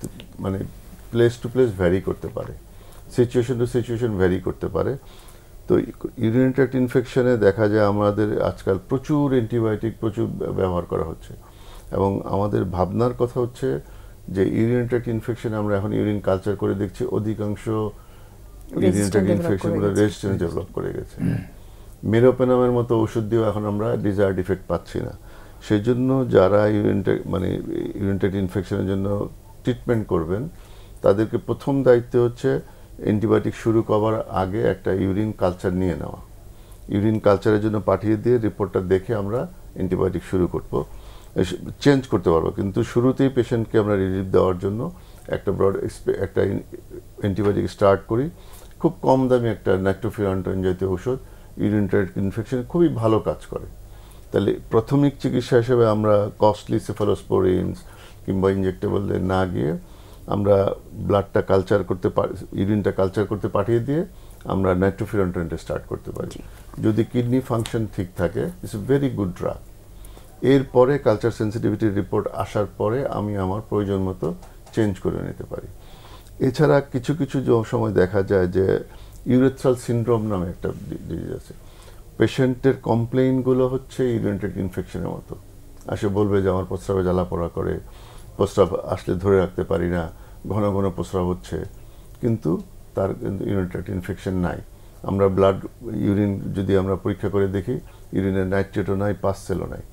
মানে প্লেস টু প্লেস ভ্যারি করতে পারে, সিচুয়েশন টু সিচুয়েশন ভ্যারি করতে পারে। তো ইউরিনারি ট্র্যাক্ট ইনফেকশনে দেখা যায় আমাদের আজকাল প্রচুর অ্যান্টিবায়োটিক ব্যবহার করা হচ্ছে, এবং আমাদের ভাবনার কথা হচ্ছে যে ইউরিনারি ট্র্যাক্ট ইনফেকশনে আমরা এখন ইউরিন কালচার করে দেখছি অধিকাংশ ইউরিনারি ট্র্যাক্ট ইনফেকশনগুলো রেজিস্ট্যান্স ডেভেলপ করে গেছে। মেরোপেনামের মতো ওষুধ দিয়েও এখন আমরা ডিজায়ার্ড ইফেক্ট পাচ্ছি না। সেই জন্য যারা ইউরিনারি ট্র্যাক্ট ইনফেকশনের জন্য ট্রিটমেন্ট করবেন, তাদেরকে প্রথম দায়িত্ব হচ্ছে অ্যান্টিবায়োটিক শুরু করার আগে একটা ইউরিন কালচার নিয়ে নেওয়া। ইউরিন কালচারের জন্য পাঠিয়ে দিয়ে রিপোর্টটা দেখে আমরা অ্যান্টিবায়োটিক শুরু করব, চেঞ্জ করতে পারবো। কিন্তু শুরুতেই পেশেন্টকে আমরা রিলিফ দেওয়ার জন্য একটা একটা অ্যান্টিবায়োটিক স্টার্ট করি। খুব কম দামি একটা নাইট্রোফিউরান্টন জাতীয় ওষুধ ইউরিনারি ট্র্যাক্ট ইনফেকশনে খুবই ভালো কাজ করে। তাহলে প্রাথমিক চিকিৎসা হিসেবে আমরা কস্টলি সেফালোস্পোরিনস কিংবা ইনজেক্টেবল না গিয়ে আমরা ব্লাডটা কালচার করতে ইউরিনটা কালচার করতে পাঠিয়ে দিয়ে আমরা নাইট্রোফিউরান্টনটা স্টার্ট করতে পারি। যদি কিডনি ফাংশন ঠিক থাকে, it's a very good drug. এরপরে কালচার সেন্সিটিভিটির রিপোর্ট আসার পরে আমি আমার প্রয়োজন মতো চেঞ্জ করে নিতে পারি। এছাড়া কিছু কিছু সময় দেখা যায় যে ইউরেথ্রাল সিনড্রোম নামে একটা ডিজিজ আছে। পেশেন্টের কমপ্লেইনগুলো হচ্ছে ইউরিনারি ট্র্যাক্ট ইনফেকশনের মতো। আসে বলবে যে আমার প্রস্রাবে জ্বালা পোড়া করে, প্রস্রাব আসলে ধরে রাখতে পারি না, ঘন ঘন প্রস্রাব হচ্ছে, কিন্তু তার কিন্তু ইউরিনারি ট্র্যাক্ট ইনফেকশন নাই। আমরা ব্লাড ইউরিন যদি আমরা পরীক্ষা করে দেখি, ইউরিনের নাইট্রেটও নাই, পাসসেলও নাই,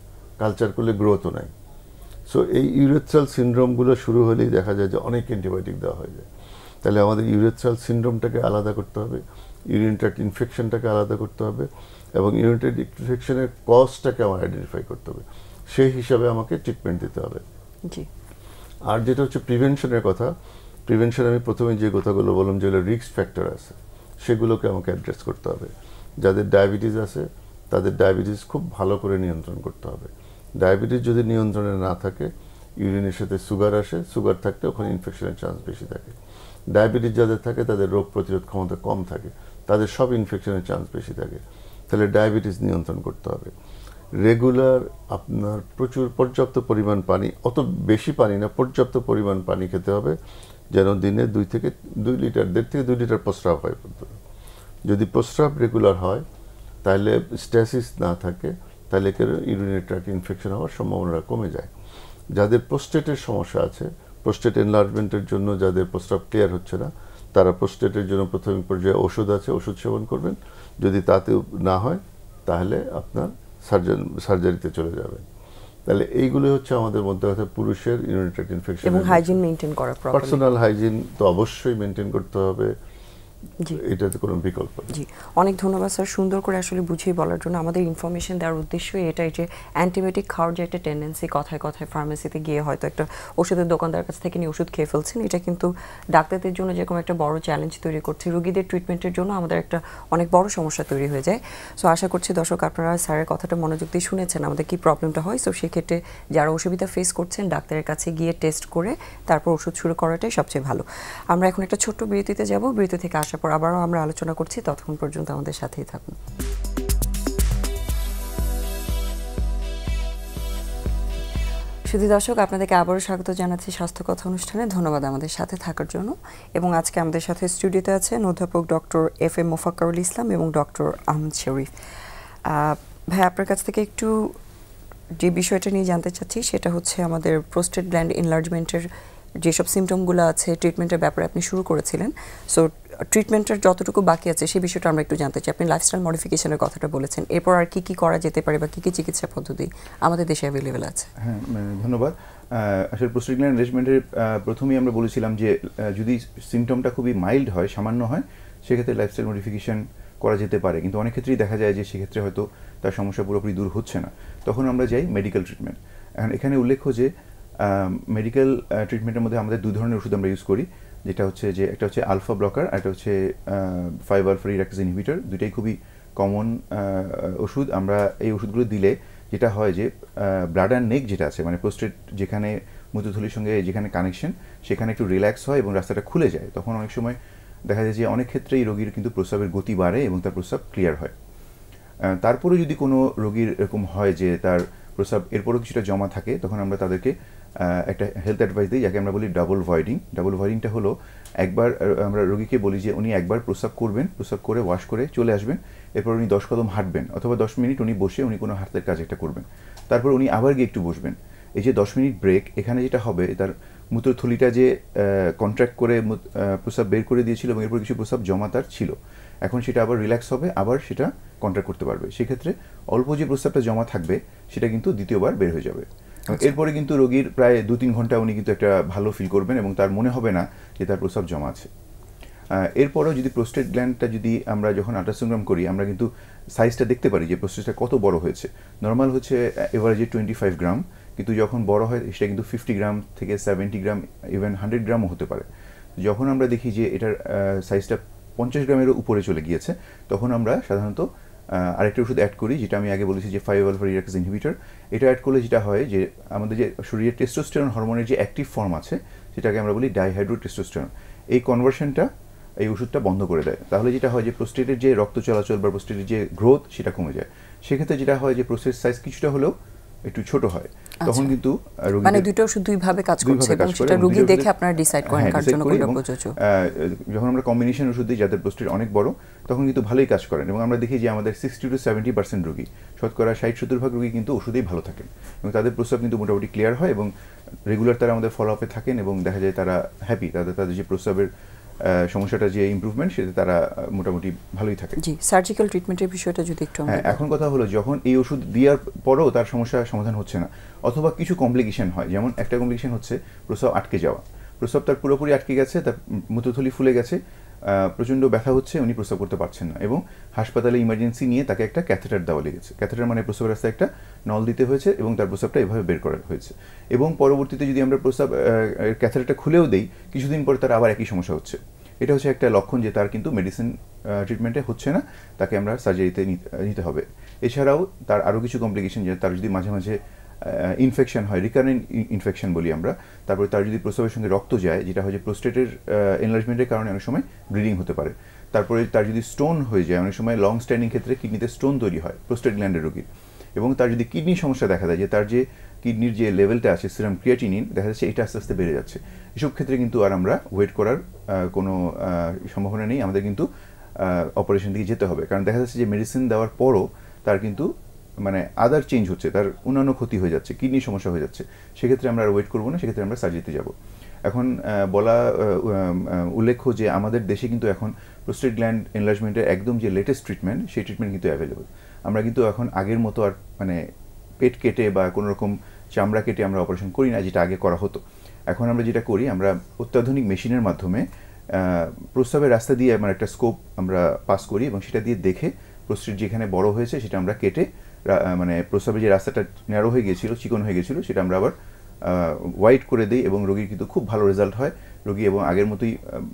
কালচার করলে গ্রোথও নাই। সো এই ইউরেথ্রাল সিনড্রোমগুলো শুরু হলেই দেখা যায় যে অনেক অ্যান্টিবায়োটিক দেওয়া হয়ে যায়। তাহলে আমাদের ইউরেথ্রাল সিনড্রোমটাকে আলাদা করতে হবে, ইউরিনারি ট্র্যাক্ট ইনফেকশনটাকে আলাদা করতে হবে, এবং ইউরিনারি ট্র্যাক্ট ইনফেকশনের কজটাকে আমার আইডেন্টিফাই করতে হবে। সেই হিসাবে আমাকে ট্রিটমেন্ট দিতে হবে। জি। আর যেটা হচ্ছে প্রিভেনশনের কথা, প্রিভেনশন আমি প্রথমে যে কথাগুলো বললাম যেগুলো রিস্ক ফ্যাক্টর আছে সেগুলোকে আমাকে অ্যাড্রেস করতে হবে। যাদের ডায়াবেটিস আছে তাদের ডায়াবেটিস খুব ভালো করে নিয়ন্ত্রণ করতে হবে। ডায়াবেটিস যদি নিয়ন্ত্রণে না থাকে, ইউরিনের সাথে সুগার আসে, সুগার থাকলে ওখানে ইনফেকশনের চান্স বেশি থাকে। ডায়াবেটিস যাদের থাকে তাদের রোগ প্রতিরোধ ক্ষমতা কম থাকে, তাদের সব ইনফেকশনের চান্স বেশি থাকে। তাহলে ডায়াবেটিস নিয়ন্ত্রণ করতে হবে। রেগুলার আপনার পর্যাপ্ত পরিমাণ পানি, অত বেশি পানি না, পর্যাপ্ত পরিমাণ পানি খেতে হবে, যেন দিনে 1.5 থেকে 2 লিটার প্রস্রাব হয়। যদি প্রস্রাব রেগুলার হয়, তাহলে স্ট্যাসিস না থাকে, তাহলে ইউরিনারি ট্র্যাক্ট ইনফেকশন হওয়ার সম্ভাবনা কমে যায়। যাদের প্রোস্টেটের সমস্যা আছে, প্রোস্টেট এনলার্জমেন্টের জন্য যাদের প্রস্রাব ক্লিয়ার হচ্ছে না, তারা প্রোস্টেটের জন্য প্রাথমিক পর্যায়ে ওষুধ আছে, ওষুধ সেবন করবেন। যদি তাতেও না হয়, তাহলে আপনার সার্জারিতে চলে যাবেন। তাহলে এইগুলো হচ্ছে আমাদের মধ্যে কথা পুরুষের ইউরিনারি ট্র্যাক্ট ইনফেকশন। এবং হাইজিন মেইনটেইন করা, পার্সোনাল হাইজিন তো অবশ্যই মেইনটেইন করতে হবে, এটাতে কোনো বিকল্প নেই। জি, অনেক ধন্যবাদ স্যার, সুন্দর করে আসলে বুঝিয়ে বলার জন্য। আমাদের ইনফরমেশন দেওয়ার উদ্দেশ্যই এটাই যে অ্যান্টিবায়োটিক খাওয়ার যে একটা টেন্ডেন্সি, কথায় কথায় ফার্মেসিতে গিয়ে হয়তো একটা ওষুধের দোকানদার কাছ থেকে নিয়ে ওষুধ খেয়ে ফেলছেন, এটা কিন্তু ডাক্তারদের জন্য যেরকম একটা বড় চ্যালেঞ্জ তৈরি করছে, রোগীদের ট্রিটমেন্টের জন্য আমাদের একটা অনেক বড় সমস্যা তৈরি হয়ে যায়। সো আশা করছি দর্শক আপনারা স্যারের কথাটা মনোযোগ দিয়ে শুনেছেন আমাদের কি প্রবলেমটা হয়। সো সেক্ষেত্রে যারা অসুবিধা ফেস করছেন, ডাক্তারের কাছে গিয়ে টেস্ট করে তারপর ওষুধ শুরু করাটাই সবচেয়ে ভালো। আমরা এখন একটা ছোট্ট বিরতিতে যাব, বিরতি থেকে আসার পর আবারও আমরা আলোচনা করছি, ততক্ষণ পর্যন্ত আমাদের সাথেই থাকুন। শুধু দর্শক, আপনাদেরকে আবারও স্বাগত জানাচ্ছি স্বাস্থ্য কথা অনুষ্ঠানে। ধন্যবাদ আমাদের সাথে থাকার জন্য। এবং আজকে আমাদের সাথে স্টুডিওতে আছেন অধ্যাপক ডক্টর এফ এম মোফাক্কারুল ইসলাম এবং ডক্টর আহমদ শরীফ। ভাই আপনার কাছ থেকে একটু যে বিষয়টা নিয়ে জানতে চাচ্ছি সেটা হচ্ছে আমাদের প্রোস্টেট গ্ল্যান্ড এনলার্জমেন্টের যেসব সিমটমগুলো আছে ট্রিটমেন্টের ব্যাপারে আপনি শুরু করেছিলেন, সো ট্রিটমেন্টের যতটুকু বাকি আছে সেই বিষয়টা আমরা একটু জানতে চাই। আপনি লাইফস্টাইল মডিফিকেশনের কথাটা বলেছেন, এরপর আর কি কি করা যেতে পারে বা কি কি চিকিৎসা পদ্ধতি আমাদের দেশে অ্যাভেলেবেল আছে? হ্যাঁ, ধন্যবাদ। আসলে প্রোস্টেট গ্ল্যান্ড এনলার্জমেন্টের প্রথমেই আমরা বলেছিলাম যে যদি সিমটমটা খুবই মাইল্ড হয়, সামান্য হয়, সেক্ষেত্রে লাইফস্টাইল মডিফিকেশন করা যেতে পারে, কিন্তু অনেক ক্ষেত্রেই দেখা যায় যে সেক্ষেত্রে হয়তো তার সমস্যা পুরোপুরি দূর হচ্ছে না, তখন আমরা যাই মেডিকেল ট্রিটমেন্ট। এখন এখানে উল্লেখ্য যে মেডিকেল ট্রিটমেন্টের মধ্যে আমাদের দুই ধরনের ওষুধ আমরা ইউজ করি, যেটা হচ্ছে যে একটা হচ্ছে আলফা ব্লকার আর একটা হচ্ছে 5-alpha রিডাক্টেজ ইনহিবিটর। দুইটাই খুবই কমন ওষুধ। আমরা এই ওষুধগুলো দিলে যেটা হয় যে ব্লাড অ্যান্ড নেক যেটা আছে, মানে প্রোস্টেট যেখানে মূত্রথলির সঙ্গে যেখানে কানেকশন, সেখানে একটু রিল্যাক্স হয় এবং রাস্তাটা খুলে যায়। তখন অনেক সময় দেখা যায় যে অনেক ক্ষেত্রেই রোগীর কিন্তু প্রস্রাবের গতি বাড়ে এবং তার প্রস্রাব ক্লিয়ার হয়। তারপরে যদি কোনো রোগীর এরকম হয় যে তার প্রস্রাব এরপরও কিছুটা জমা থাকে, তখন আমরা তাদেরকে একটা হেলথ অ্যাডভাইস দিই, যাকে আমরা বলি ডাবল ভয়েডিং। ডাবল ভয়েডিংটা হলো একবার আমরা রোগীকে বলি যে উনি একবার প্রস্রাব করবেন, প্রস্রাব করে ওয়াশ করে চলে আসবেন, এরপর উনি 10 কদম হাঁটবেন অথবা 10 মিনিট উনি বসে উনি কোনো হাতের কাজ একটা করবেন, তারপর উনি আবার গিয়ে একটু বসবেন। এই যে 10 মিনিট ব্রেক, এখানে যেটা হবে তার মূত্রথলিটা যে কন্ট্রাক্ট করে প্রস্রাব বের করে দিয়েছিল এবং এরপর কিছু প্রস্রাব জমা তার ছিল, এখন সেটা আবার রিল্যাক্স হবে, আবার সেটা কন্ট্রাক্ট করতে পারবে। সেক্ষেত্রে অল্প যে প্রস্রাবটা জমা থাকবে সেটা কিন্তু দ্বিতীয়বার বের হয়ে যাবে। এরপরে কিন্তু রোগীর প্রায় 2-3 ঘন্টা উনি কিন্তু একটা ভালো ফিল করবেন এবং তার মনে হবে না যে তার প্রস্রাব জমা আছে। এরপরেও যদি প্রোস্টেট গ্ল্যান্ডটা যদি আমরা যখন আল্ট্রাসোনোগ্রাম করি, আমরা কিন্তু সাইজটা দেখতে পারি যে প্রোস্টেটটা কত বড় হয়েছে। নর্মাল হচ্ছে এভারেজে 25 গ্রাম, কিন্তু যখন বড় হয় সেটা কিন্তু 50 গ্রাম থেকে 70 গ্রাম, ইভেন 100 গ্রামও হতে পারে। যখন আমরা দেখি যে এটার সাইজটা 50 গ্রামেরও উপরে চলে গিয়েছে, তখন আমরা সাধারণত আরেকটা ওষুধ অ্যাড করি, যেটা আমি আগে বলেছি যে 5-alpha রিডাক্টেজ ইনহিবিটর। এটা অ্যাড করলে যেটা হয় যে আমাদের যে শরীরে টেস্টোস্টেরন হরমোনের যে অ্যাক্টিভ ফর্ম আছে, সেটাকে আমরা বলি ডাইহাইড্রো টেস্টোস্টেরন, এই কনভার্সনটা এই ওষুধটা বন্ধ করে দেয়। তাহলে যেটা হয় যে প্রোস্টেটের যে রক্ত চলাচল বা প্রোস্টেটের যে গ্রোথ সেটা কমে যায়। সেক্ষেত্রে যেটা হয় যে প্রোস্টেট সাইজ কিছুটা হলেও একটু ছোট হয়। তখন কিন্তু মানে দুটো ওষুধ দুইভাবে কাজ করছে এবং সেটা রোগী দেখে আপনারা ডিসাইড করেন কার জন্য কোনটা প্রযোজ্য। যখন আমরা কম্বিনেশন ওষুধ দিই যাদের প্রোস্টেট অনেক বড়, তখন কিন্তু ভালোই কাজ করেন এবং আমরা দেখি যে আমাদের 60-70% রোগী, শতকরা 60-70% রোগী কিন্তু ওষুধেই ভালো থাকেন এবং তাদের প্রস্রাব কিন্তু মোটামুটি ক্লিয়ার হয় এবং রেগুলার তারা আমাদের ফলো আপে থাকেন এবং দেখা যায় তারা হ্যাপি, তাদের যে প্রস্রাবের সমস্যাটা যে ইমপ্রুভমেন্ট সেটা তারা মোটামুটি ভালোই থাকে। জি, সার্জিক্যাল ট্রিটমেন্টের বিষয়টা যদি একটু এখন কথা হলো, যখন এই ওষুধ দেওয়ার পরেও তার সমস্যা সমাধান হচ্ছে না অথবা কিছু কমপ্লিকেশন হয়, যেমন একটা কমপ্লিকেশন হচ্ছে প্রস্রাব আটকে যাওয়া, প্রস্রাব তার পুরোপুরি আটকে গেছে, তার মূত্রথলি ফুলে গেছে, প্রচণ্ড ব্যথা হচ্ছে, উনি প্রস্রাব করতে পারছেন না এবং হাসপাতালে ইমার্জেন্সি নিয়ে তাকে একটা ক্যাথেটার দেওয়া লেগেছে। ক্যাথেটার মানে প্রস্রাবের রাস্তায় একটা নল দিতে হয়েছে এবং তার প্রস্রাবটা এভাবে বের করা হয়েছে এবং পরবর্তীতে যদি আমরা প্রস্রাব ক্যাথেটারটা খুলেও দেই, কিছুদিন পরে তার আবার একই সমস্যা হচ্ছে। এটা হচ্ছে একটা লক্ষণ যে তার কিন্তু মেডিসিন ট্রিটমেন্টে হচ্ছে না, তাকে আমরা সার্জারিতে নিতে হবে। এছাড়াও তার আরও কিছু কমপ্লিকেশন, যে তার যদি মাঝে মাঝে ইনফেকশন হয়, রিকারেন্ট ইনফেকশন বলি আমরা, তারপরে তার যদি প্রস্রাবের সঙ্গে রক্ত যায়, যেটা হয় যে প্রোস্টেটের এনলার্জমেন্টের কারণে অনেক সময় ব্লিডিং হতে পারে। তারপরে তার যদি স্টোন হয়ে যায়, অনেক সময় লং স্ট্যান্ডিং ক্ষেত্রে কিডনিতে স্টোন তৈরি হয় প্রোস্টেট গ্ল্যান্ডের রোগীর, এবং তার যদি কিডনির সমস্যা দেখা দেয়, যে তার যে কিডনির যে লেভেলটা আছে সিরাম ক্রিয়েটিনিন, দেখা যাচ্ছে এটা আস্তে আস্তে বেড়ে যাচ্ছে, এসব ক্ষেত্রে কিন্তু আর আমরা ওয়েট করার কোনো সম্ভাবনা নেই, আমাদের কিন্তু অপারেশন দিকে যেতে হবে। কারণ দেখা যাচ্ছে যে মেডিসিন দেওয়ার পরও তার কিন্তু মানে আদার চেঞ্জ হচ্ছে, তার অন্যান্য ক্ষতি হয়ে যাচ্ছে, কিডনির সমস্যা হয়ে যাচ্ছে, সেক্ষেত্রে আমরা আর ওয়েট করবো না, সেক্ষেত্রে আমরা সার্জারিতে যাব। এখন উল্লেখ্য যে আমাদের দেশে কিন্তু এখন প্রোস্টেট গ্ল্যান্ড এনলার্জমেন্টের একদম যে লেটেস্ট ট্রিটমেন্ট, সেই ট্রিটমেন্ট কিন্তু অ্যাভেলেবল। আমরা কিন্তু এখন আগের মতো আর মানে পেট কেটে বা কোনো রকম চামড়া কেটে আমরা অপারেশন করি না, যেটা আগে করা হতো। এখন আমরা যেটা করি, আমরা অত্যাধুনিক মেশিনের মাধ্যমে প্রস্রাবের রাস্তা দিয়ে আমার একটা স্কোপ আমরা পাস করি এবং সেটা দিয়ে দেখে প্রোস্টেট যেখানে বড় হয়েছে সেটা আমরা কেটে, মানে প্রস্রাবের যে রাস্তাটা ন্যারো হয়ে গিয়েছিল, চিকন হয়ে গিয়েছিল, সেটা আমরা আবার ওয়াইড করে দিই এবং রোগীর কিন্তু খুব ভালো রেজাল্ট হয়। রোগী এবং আগের মতোই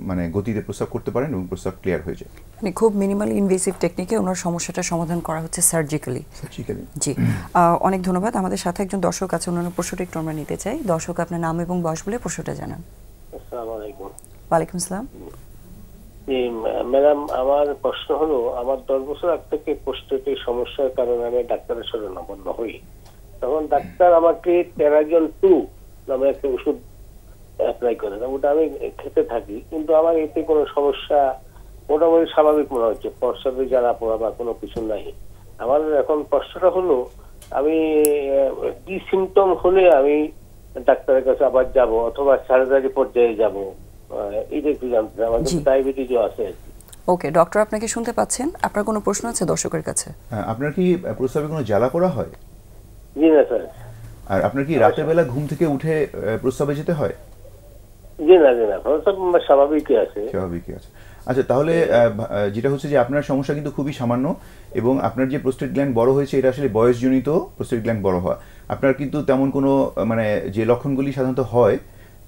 মানে গতিতে প্রস্রাব করতে পারেন এবং প্রস্রাব ক্লিয়ার হয়ে যায়। মানে খুব মিনিমাল ইনভেসিভ টেকনিকে ওনার সমস্যাটা সমাধান করা হচ্ছে সার্জিক্যালি। জি, অনেক ধন্যবাদ। আমাদের সাথে একজন দর্শক আছে, ওনার প্রশ্নটা একটু আমরা নিতে চাই। দর্শক, আপনার নাম এবং বয়স বলে প্রশ্নটা জানান। আসসালামু আলাইকুম। ওয়ালাইকুম আসসালাম। জি ম্যাডাম, আমার প্রশ্ন হলো, আমার 10 বছর আগ থেকে প্রোস্টেটের সমস্যার কারণে আমি ডাক্তারের শরণাপন্ন হই। তখন ডাক্তার আমাকে টেরাজন 2 নামে একটা ওষুধ অ্যাপ্লাই করে, ওটা আমি খেতে থাকি, কিন্তু আমার এতে কোনো সমস্যা মোটামুটি স্বাভাবিক মনে হচ্ছে, প্রস্রাবে জ্বালা পোড়া বা কোনো কিছু নাই। আমার এখন প্রশ্নটা হলো আমি কি সিমটম হলে আমি ডাক্তারের কাছে আবার যাব অথবা সার্জারি পর্যায়ে যাব, এটা একটু জানতে চাই। আমার ডায়াবেটিসও আছে। ওকে ডক্টর, আপনাকে শুনতে পাচ্ছেন? আপনার কোনো প্রশ্ন আছে দর্শকের কাছে? আপনার কি প্রস্রাবে কোনো জ্বালা করা হয়? জি না স্যার। আর আপনার কি রাতের বেলা ঘুম থেকে উঠে প্রস্রাবে যেতে হয়? জি না সব স্বাভাবিকই আছে। স্বাভাবিকই আছে। আচ্ছা, তাহলে যেটা হচ্ছে যে আপনার সমস্যা কিন্তু খুবই সামান্য, এবং আপনার যে প্রোস্টেট গ্ল্যান্ড বড় হয়েছে এটা আসলে বয়সজনিত প্রোস্টেট গ্ল্যান্ড বড় হওয়া। আপনার কিন্তু তেমন কোনো মানে যে লক্ষণগুলি সাধারণত হয়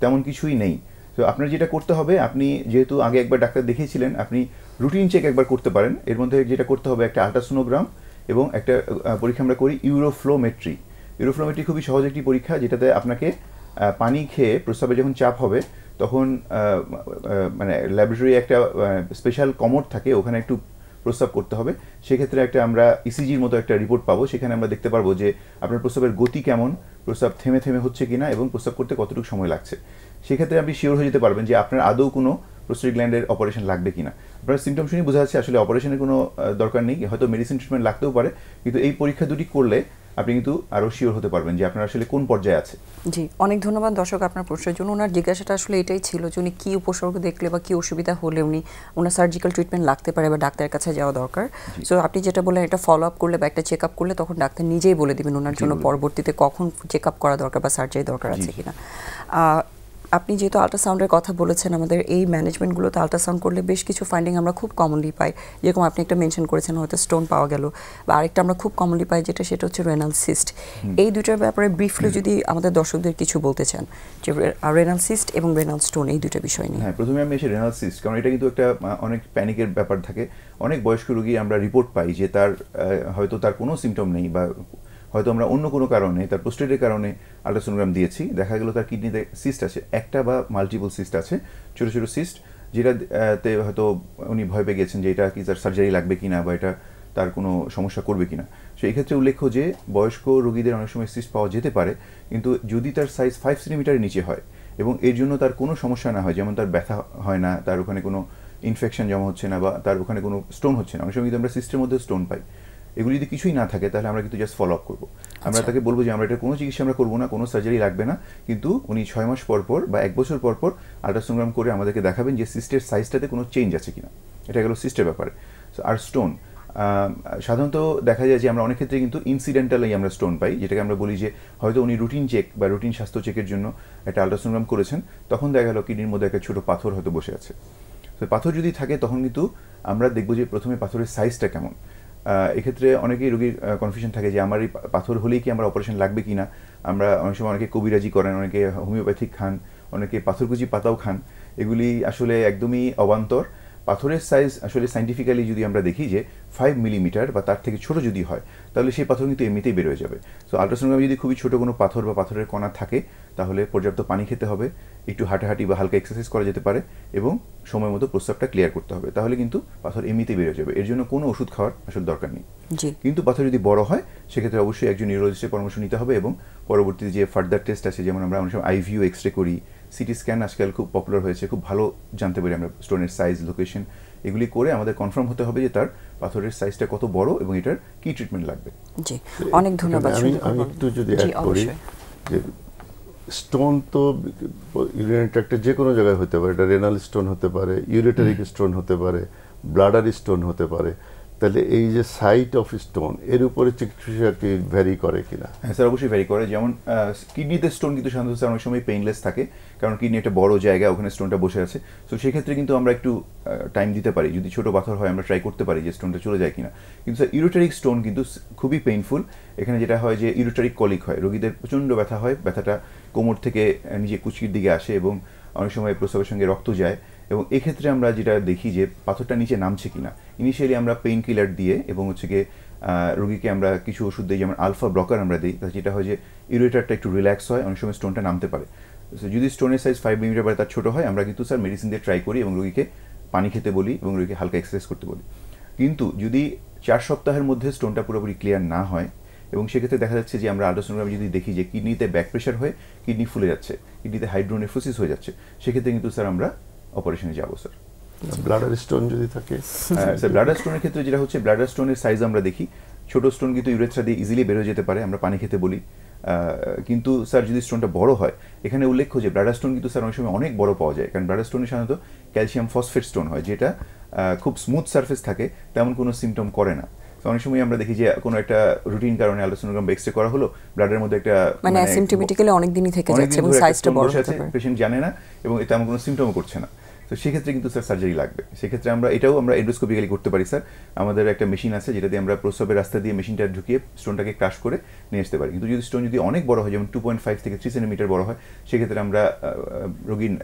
তেমন কিছুই নেই। তো আপনার যেটা করতে হবে, আপনি যেহেতু আগে একবার ডাক্তার দেখিয়েছিলেন, আপনি রুটিন চেক একবার করতে পারেন। এর মধ্যে যেটা করতে হবে একটা আল্ট্রাসোনোগ্রাম এবং একটা পরীক্ষা আমরা করি ইউরোফ্লোমেট্রি। ইউরোফ্লোমেট্রি খুবই সহজ একটি পরীক্ষা, যেটাতে আপনাকে পানি খেয়ে প্রস্রাবে যখন চাপ হবে তখন মানে ল্যাবরেটরি একটা স্পেশাল কমোড থাকে, ওখানে একটু প্রস্রাব করতে হবে। সেক্ষেত্রে একটা আমরা ইসিজির মতো একটা রিপোর্ট পাবো, সেখানে আমরা দেখতে পারবো যে আপনার প্রস্রাবের গতি কেমন, প্রস্রাব থেমে থেমে হচ্ছে কিনা এবং প্রস্রাব করতে কতটুকু সময় লাগছে। সেক্ষেত্রে আপনি শিওর হয়ে যেতে পারবেন যে আপনার আদৌ কোনো প্রোস্টেট গ্ল্যান্ডের অপারেশন লাগবে কিনা। আপনার সিমটম শুনে বোঝা যাচ্ছে আসলে অপারেশনের কোনো দরকার নেই, হয়তো মেডিসিন ট্রিটমেন্ট লাগতেও পারে, কিন্তু এই পরীক্ষা দুটি করলে আপনি কিন্তু আরও শিওর হতে পারবেন যে আপনার আসলে কোন পর্যায়ে আছে। জি, অনেক ধন্যবাদ দর্শক আপনার প্রশ্নের জন্য। ওনার জিজ্ঞাসাটা আসলে এটাই ছিল যে উনি কী উপসর্গ দেখলে বা কী অসুবিধা হলে ওনার সার্জিক্যাল ট্রিটমেন্ট লাগতে পারে বা ডাক্তারের কাছে যাওয়া দরকার। সো আপনি যেটা বললেন এটা ফলো আপ করলে বা একটা চেক আপ করলে তখন ডাক্তার নিজেই বলে দেবেন ওনার জন্য পরবর্তীতে কখন চেক আপ করা দরকার বা সার্জারি দরকার আছে কিনা। আপনি যেহেতু আল্ট্রাসাউন্ডের কথা বলেছেন, আমাদের এই ম্যানেজমেন্টগুলোতে আল্ট্রাসাউন্ড করলে বেশ কিছু ফাইন্ডিং আমরা খুব কমনলি পাই। যেরকম আপনি একটা মেনশন করেছেন হয়তো স্টোন পাওয়া গেল, বা আরেকটা আমরা খুব কমনলি পাই সেটা হচ্ছে রেনাল সিস্ট। এই দুটোর ব্যাপারে ব্রিফলি যদি আমাদের দর্শকদের কিছু বলতে চান, যে রেনাল সিস্ট এবং রেনাল স্টোন এই দুটো বিষয় নিয়ে। হ্যাঁ, প্রথমে আমি এসে রেনাল সিস্ট, কারণ এটা কিন্তু একটা অনেক প্যানিকের ব্যাপার থাকে। অনেক বয়স্ক রোগী আমরা রিপোর্ট পাই যে তার হয়তো তার কোনো সিমটম নেই, বা হয়তো আমরা অন্য কোনো কারণে তার প্রোস্টেটের কারণে আল্ট্রাসোনোগ্রাম দিয়েছি, দেখা গেল তার কিডনিতে সিস্ট আছে, একটা বা মাল্টিপল সিস্ট আছে, ছোটো ছোটো সিস্ট, যেটাতে হয়তো উনি ভয় পেয়ে গেছেন যে এটা কি তার সার্জারি লাগবে কিনা বা এটা তার কোনো সমস্যা করবে কিনা। সো এই ক্ষেত্রে উল্লেখ্য যে বয়স্ক রোগীদের অনেক সময় সিস্ট পাওয়া যেতে পারে, কিন্তু যদি তার সাইজ 5 সেন্টিমিটারের নিচে হয় এবং এর জন্য তার কোনো সমস্যা না হয়, যেমন তার ব্যথা হয় না, তার ওখানে কোনো ইনফেকশন জমা হচ্ছে না, বা তার ওখানে কোনো স্টোন হচ্ছে না। অনেক সময় কিন্তু আমরা সিস্টের মধ্যে স্টোন পাই। এগুলি যদি কিছুই না থাকে তাহলে আমরা কিন্তু জাস্ট ফলো আপ করবো। আমরা তাকে বলবো যে আমরা এটা কোনো চিকিৎসা আমরা করবো না, কোনো সার্জারি লাগবে না, কিন্তু উনি 6 মাস পর পর বা 1 বছর পর পর আল্ট্রাসোনোগ্রাম করে আমাদেরকে দেখাবেন যে সিস্টের সাইজটাতে কোনো চেঞ্জ আছে কিনা। এটা গেল সিস্টের ব্যাপারে। আর স্টোন সাধারণত দেখা যায় যে আমরা অনেক ক্ষেত্রে কিন্তু ইনসিডেন্টালি আমরা স্টোন পাই, যেটাকে আমরা বলি যে হয়তো উনি রুটিন চেক বা রুটিন স্বাস্থ্য চেকের জন্য একটা আল্ট্রাসোনোগ্রাম করেছেন, তখন দেখা গেল কিডনির মধ্যে একটা ছোটো পাথর হয়তো বসে আছে। তো পাথর যদি থাকে তখন কিন্তু আমরা দেখবো যে প্রথমে পাথরের সাইজটা কেমন। এক্ষেত্রে অনেকেই রোগীর কনফিউশন থাকে যে আমার এই পাথর হলেই কি আমার অপারেশন লাগবে কি না। আমরা অনেক সময় অনেকে কবিরাজি করেন, অনেকে হোমিওপ্যাথিক খান, অনেকে পাথরকুচি পাতাও খান। এগুলি আসলে একদমই অবান্তর। পাথরের সাইজ আসলে সাইন্টিফিক্যালি যদি আমরা দেখি যে 5 মিলিমিটার বা তার থেকে ছোট যদি হয় তাহলে সেই পাথর কিন্তু এমনিতেই বের হয়ে যাবে। সো আল্ট্রাসোনোগ্রামে যদি খুবই ছোট কোনো পাথর বা পাথরের কণা থাকে তাহলে পর্যাপ্ত পানি খেতে হবে, একটু হাঁটাহাঁটি বা হালকা এক্সারসাইজ করা যেতে পারে এবং সময় মতো প্রস্রাবটা ক্লিয়ার করতে হবে, তাহলে কিন্তু পাথর এমনিতেই বের হয়ে যাবে। এর জন্য কোনো ওষুধ খাওয়ার আসলে দরকার নেই। কিন্তু পাথর যদি বড় হয় সেক্ষেত্রে অবশ্যই একজন নিউরোলজিস্টের পরামর্শ নিতে হবে এবং পরবর্তীতে যে ফার্দার টেস্ট আছে, যেমন আমরা অনেক সময় আইভিউ এক্সরে করি, সিটি স্ক্যান আজকাল খুব পপুলার হয়েছে, খুব ভালো জানতে পারি আমরা স্টোনের সাইজ, লোকেশন, এগুলি করে আমাদের কনফার্ম হতে হবে যে তার পাথরের সাইজটা কত বড় এবং এটার কি ট্রিটমেন্ট লাগবে। জি, অনেক ধন্যবাদ। আমি একটু যদি অ্যাড করি যে স্টোন তো ইউরিনারি ট্র্যাক্টে যে কোনো জায়গায় হতে পারে, এটা রেনাল স্টোন হতে পারে, ইউরেটারিক স্টোন হতে পারে, ব্লাডার স্টোন হতে পারে। তাহলে এই যে সাইট অফ স্টোন এর উপরে চিকিৎসা কি ভ্যারি করে কিনা? হ্যাঁ স্যার, অবশ্যই ভ্যারি করে। যেমন কিডনিতে স্টোন কিন্তু সাধারণত স্যার অনেক সময় পেইনলেস থাকে, কারণ কিডনি একটা বড় জায়গা, ওখানে স্টোনটা বসে আছে। তো সেক্ষেত্রে কিন্তু আমরা একটু টাইম দিতে পারি, যদি ছোটো পাথর হয় আমরা ট্রাই করতে পারি যে স্টোনটা চলে যায় কিনা। কিন্তু স্যার ইউরেটারিক স্টোন কিন্তু খুবই পেইনফুল। এখানে যেটা হয় যে ইউরেটারিক কলিক হয়, রোগীদের প্রচণ্ড ব্যথা হয়, ব্যথাটা কোমর থেকে নিচে কুচির দিকে আসে এবং অনেক সময় প্রস্রাবের সঙ্গে রক্ত যায়। এবং এক্ষেত্রে আমরা যেটা দেখি যে পাথরটা নিচে নামছে কিনা, ইনিশিয়ালি আমরা পেইন কিলার দিয়ে এবং হচ্ছে গিয়ে রোগীকে আমরা কিছু ওষুধ দিই, যেমন আলফা ব্লকার আমরা দিই, যেটা হয় যে ইউরেটারটা একটু রিল্যাক্স হয়, অনেক সময় স্টোনটা নামতে পারে। যদি স্টোনের সাইজ 5 মিলিমিটার বা তার ছোটো হয় আমরা কিন্তু স্যার মেডিসিন দিয়ে ট্রাই করি এবং রোগীকে পানি খেতে বলি এবং রোগীকে হালকা এক্সারসাইজ করতে বলি। কিন্তু যদি 4 সপ্তাহের মধ্যে স্টোনটা পুরোপুরি ক্লিয়ার না হয় এবং সেক্ষেত্রে দেখা যাচ্ছে যে আমরা আল্ট্রাসোনোগ্রামে যদি দেখি যে কিডনিতে ব্যাক প্রেশার হয়ে কিডনি ফুলে যাচ্ছে, কিডনিতে হাইড্রোনেফ্রোসিস হয়ে যাচ্ছে, সেক্ষেত্রে কিন্তু স্যার আমরা অপারেশনে যাবো স্যার। ব্লাডার স্টোন যদি থাকে, স্যার ব্লাডার স্টোনের ক্ষেত্রে যেটা হচ্ছে ব্লাডার স্টোনের সাইজ আমরা দেখি ছোট স্টোন কিন্তু ইউরেথ্রা দিয়ে ইজিলি বের হয়ে যেতে পারে, আমরা পানি খেতে বলি। কিন্তু স্যার যদি স্টোনটা বড় হয়, এখানে উল্লেখ্য যে ব্লাডার স্টোন কিন্তু স্যার অনেক সময় অনেক বড় পাওয়া যায়, কারণ ব্লাডার স্টোনে সাধারণত ক্যালসিয়াম ফসফেট স্টোন হয়, যেটা খুব স্মুথ সারফেস থাকে, তেমন কোনো সিমটম করে না। তো অনেক সময় আমরা দেখি যে কোনো একটা রুটিন কারণে আলট্রাসোনোগ্রাম বা এক্সরে করা হলো, ব্লাডের মধ্যে একটা মানে অ্যাসিম্পটোমেটিক্যালি অনেক দিনই থেকে যাচ্ছে এবং সাইজটা বড় হতে পারে, পেশেন্ট জানে না এবং তেমন কোনো সিমটমও করছে না। তো সেক্ষেত্রে কিন্তু স্যার সার্জারি লাগবে। সেক্ষেত্রে এটাও আমরা এন্ডোস্কোপিক্যালি করতে পারি স্যার। আমাদের একটা মেশিন আছে যেটা দিয়ে আমরা প্রস্রাবের রাস্তা দিয়ে মেশিনটা ঢুকিয়ে স্টোনটাকে ক্রাশ করে নিয়ে আসতে পারি। কিন্তু যদি স্টোন যদি অনেক বড় হয়, যেমন 2.5 থেকে 3 সেন্টিমিটার বড় হয়, সেক্ষেত্রে আমরা রোগীর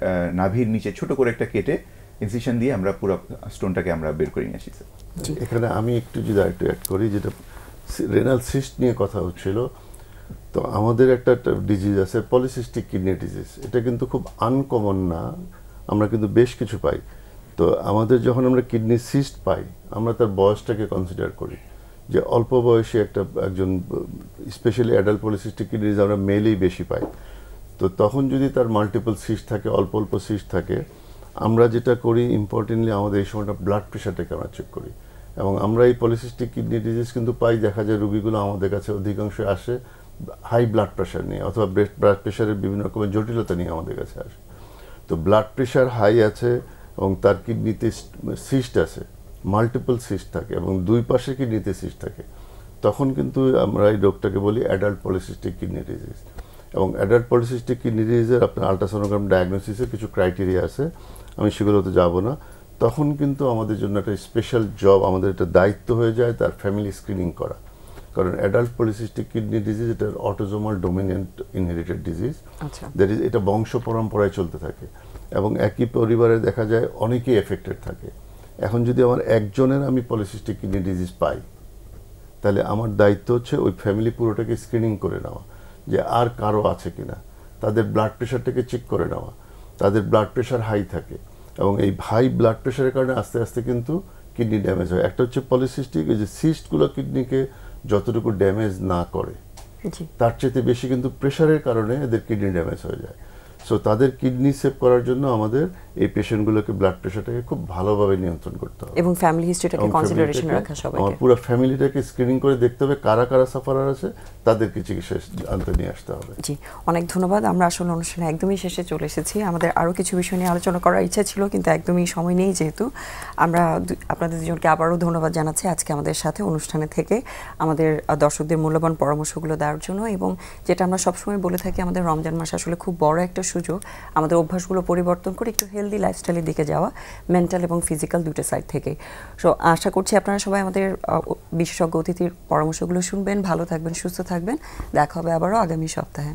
নাভির নিচে ছোট করে একটা কেটে ইনসিশন দিয়ে আমরা পুরো স্টোনটাকে আমরা বের করে নিয়ে আসি স্যার। এখানে আমি একটু যদি আরেকটু অ্যাড করি, যেটা রেনাল সিস্ট নিয়ে কথা হচ্ছিল, তো আমাদের একটা ডিজিজ আছে পলিসিস্টিক কিডনি ডিজিজ। এটা কিন্তু খুব আনকমন না, আমরা কিন্তু বেশ কিছু পাই। তো আমাদের যখন আমরা কিডনি সিস্ট পাই, আমরা তার বয়সটাকে কনসিডার করি, যে অল্প বয়সী একজন specially adult polycystic kidney disease আমরা মেলেই বেশি পাই। তো তখন যদি তার মাল্টিপল সিস্ট থাকে, অল্প অল্প সিস্ট থাকে, আমরা যেটা করি ইম্পর্টেন্টলি আমাদের এই সময়টা ব্লাড প্রেশারটাকে আমরা চেক করি। এবং আমরা এই পলিসিস্টিক কিডনি ডিজিজ কিন্তু পাই, দেখা যায় রোগীগুলো আমাদের কাছে অধিকাংশ আসে হাই ব্লাড প্রেশার নিয়ে, অথবা ব্লাড প্রেশারের বিভিন্ন রকমের জটিলতা নিয়ে আমাদের কাছে আসে। তো ব্লাড প্রেশার হাই আছে এবং তার কিডনিতে সিস্ট আছে, মাল্টিপল সিস্ট থাকে এবং দুই পাশে কিডনিতে সিস্ট থাকে, তখন কিন্তু আমরা এই রোগটাকে বলি অ্যাডাল্ট পলিসিস্টিক কিডনি ডিজিজ। এবং অ্যাডাল্ট পলিসিস্টিক কিডনি ডিজিজের আপনার আলট্রাসোনোগ্রাম ডায়াগনোসিসের কিছু ক্রাইটেরিয়া আছে, আমি সেগুলোতে যাব না। তখন কিন্তু আমাদের জন্য একটা স্পেশাল জব, আমাদের একটা দায়িত্ব হয়ে যায় তার ফ্যামিলি স্ক্রিনিং করা। কারণ অ্যাডাল্ট পলিসিস্টিক কিডনি ডিজিজ এটা autosomal dominant inherited disease, that is এটা বংশ পরম্পরায় চলতে থাকে এবং একই পরিবারে দেখা যায় অনেকেই এফেক্টেড থাকে। এখন যদি আমার একজনের আমি পলিসিস্টিক কিডনি ডিজিজ পাই, তাহলে আমার দায়িত্ব হচ্ছে ওই ফ্যামিলি পুরোটাকে স্ক্রিনিং করে নেওয়া, যে আর কারো আছে কিনা, তাদের ব্লাড প্রেশারটাকে চেক করে নেওয়া, তাদের ব্লাড প্রেশার হাই থাকে এবং এই হাই ব্লাড প্রেশারের কারণে আস্তে আস্তে কিন্তু কিডনি ড্যামেজ হয়। একটা হচ্ছে পলিসিস্টিক, এই যে সিস্টগুলো কিডনিকে যতটুকু ড্যামেজ না করে, তার চেয়ে বেশি কিন্তু প্রেশারের কারণে এদের কিডনি ড্যামেজ হয়ে যায়। সো তাদের কিডনি সেভ করার জন্য আমাদের এই পেশেন্টগুলোকে ব্লাড প্রেশারটাকে খুব ভালোভাবে নিয়ন্ত্রণ করতে হবে এবং ফ্যামিলি হিস্ট্রিটাকে কনসিডারেশনে রাখা, সবাইকে আমার পুরো ফ্যামিলিটাকে স্ক্রিনিং করে দেখতে হবে কারা কারা সাফারার আছে, তাদেরকে চিকিৎসা আনতে নিয়ে আসতে হবে। জি, অনেক ধন্যবাদ। আমরা আসলে অনুষ্ঠানে একদমই শেষে চলে এসেছি। আমাদের আরও কিছু বিষয় নিয়ে আলোচনা করার ইচ্ছা ছিল, কিন্তু একদমই সময় নেই। যেহেতু আমরা আপনাদের দুজনকে আবারও ধন্যবাদ জানাচ্ছি আজকে আমাদের সাথে অনুষ্ঠানে থেকে আমাদের দর্শকদের মূল্যবান পরামর্শগুলো দেওয়ার জন্য। এবং যেটা আমরা সবসময় বলে থাকি, আমাদের রমজান মাস আসলে খুব বড় একটা সুযোগ আমাদের অভ্যাসগুলো পরিবর্তন করে একটু হেলদি লাইফস্টাইলের দিকে যাওয়া, মেন্টাল এবং ফিজিক্যাল দুটো সাইড থেকে। সো আশা করছি আপনারা সবাই আমাদের বিশেষজ্ঞ অতিথির পরামর্শগুলো শুনবেন, ভালো থাকবেন, সুস্থ থাকবেন। দেখা হবে আবারও আগামী সপ্তাহে।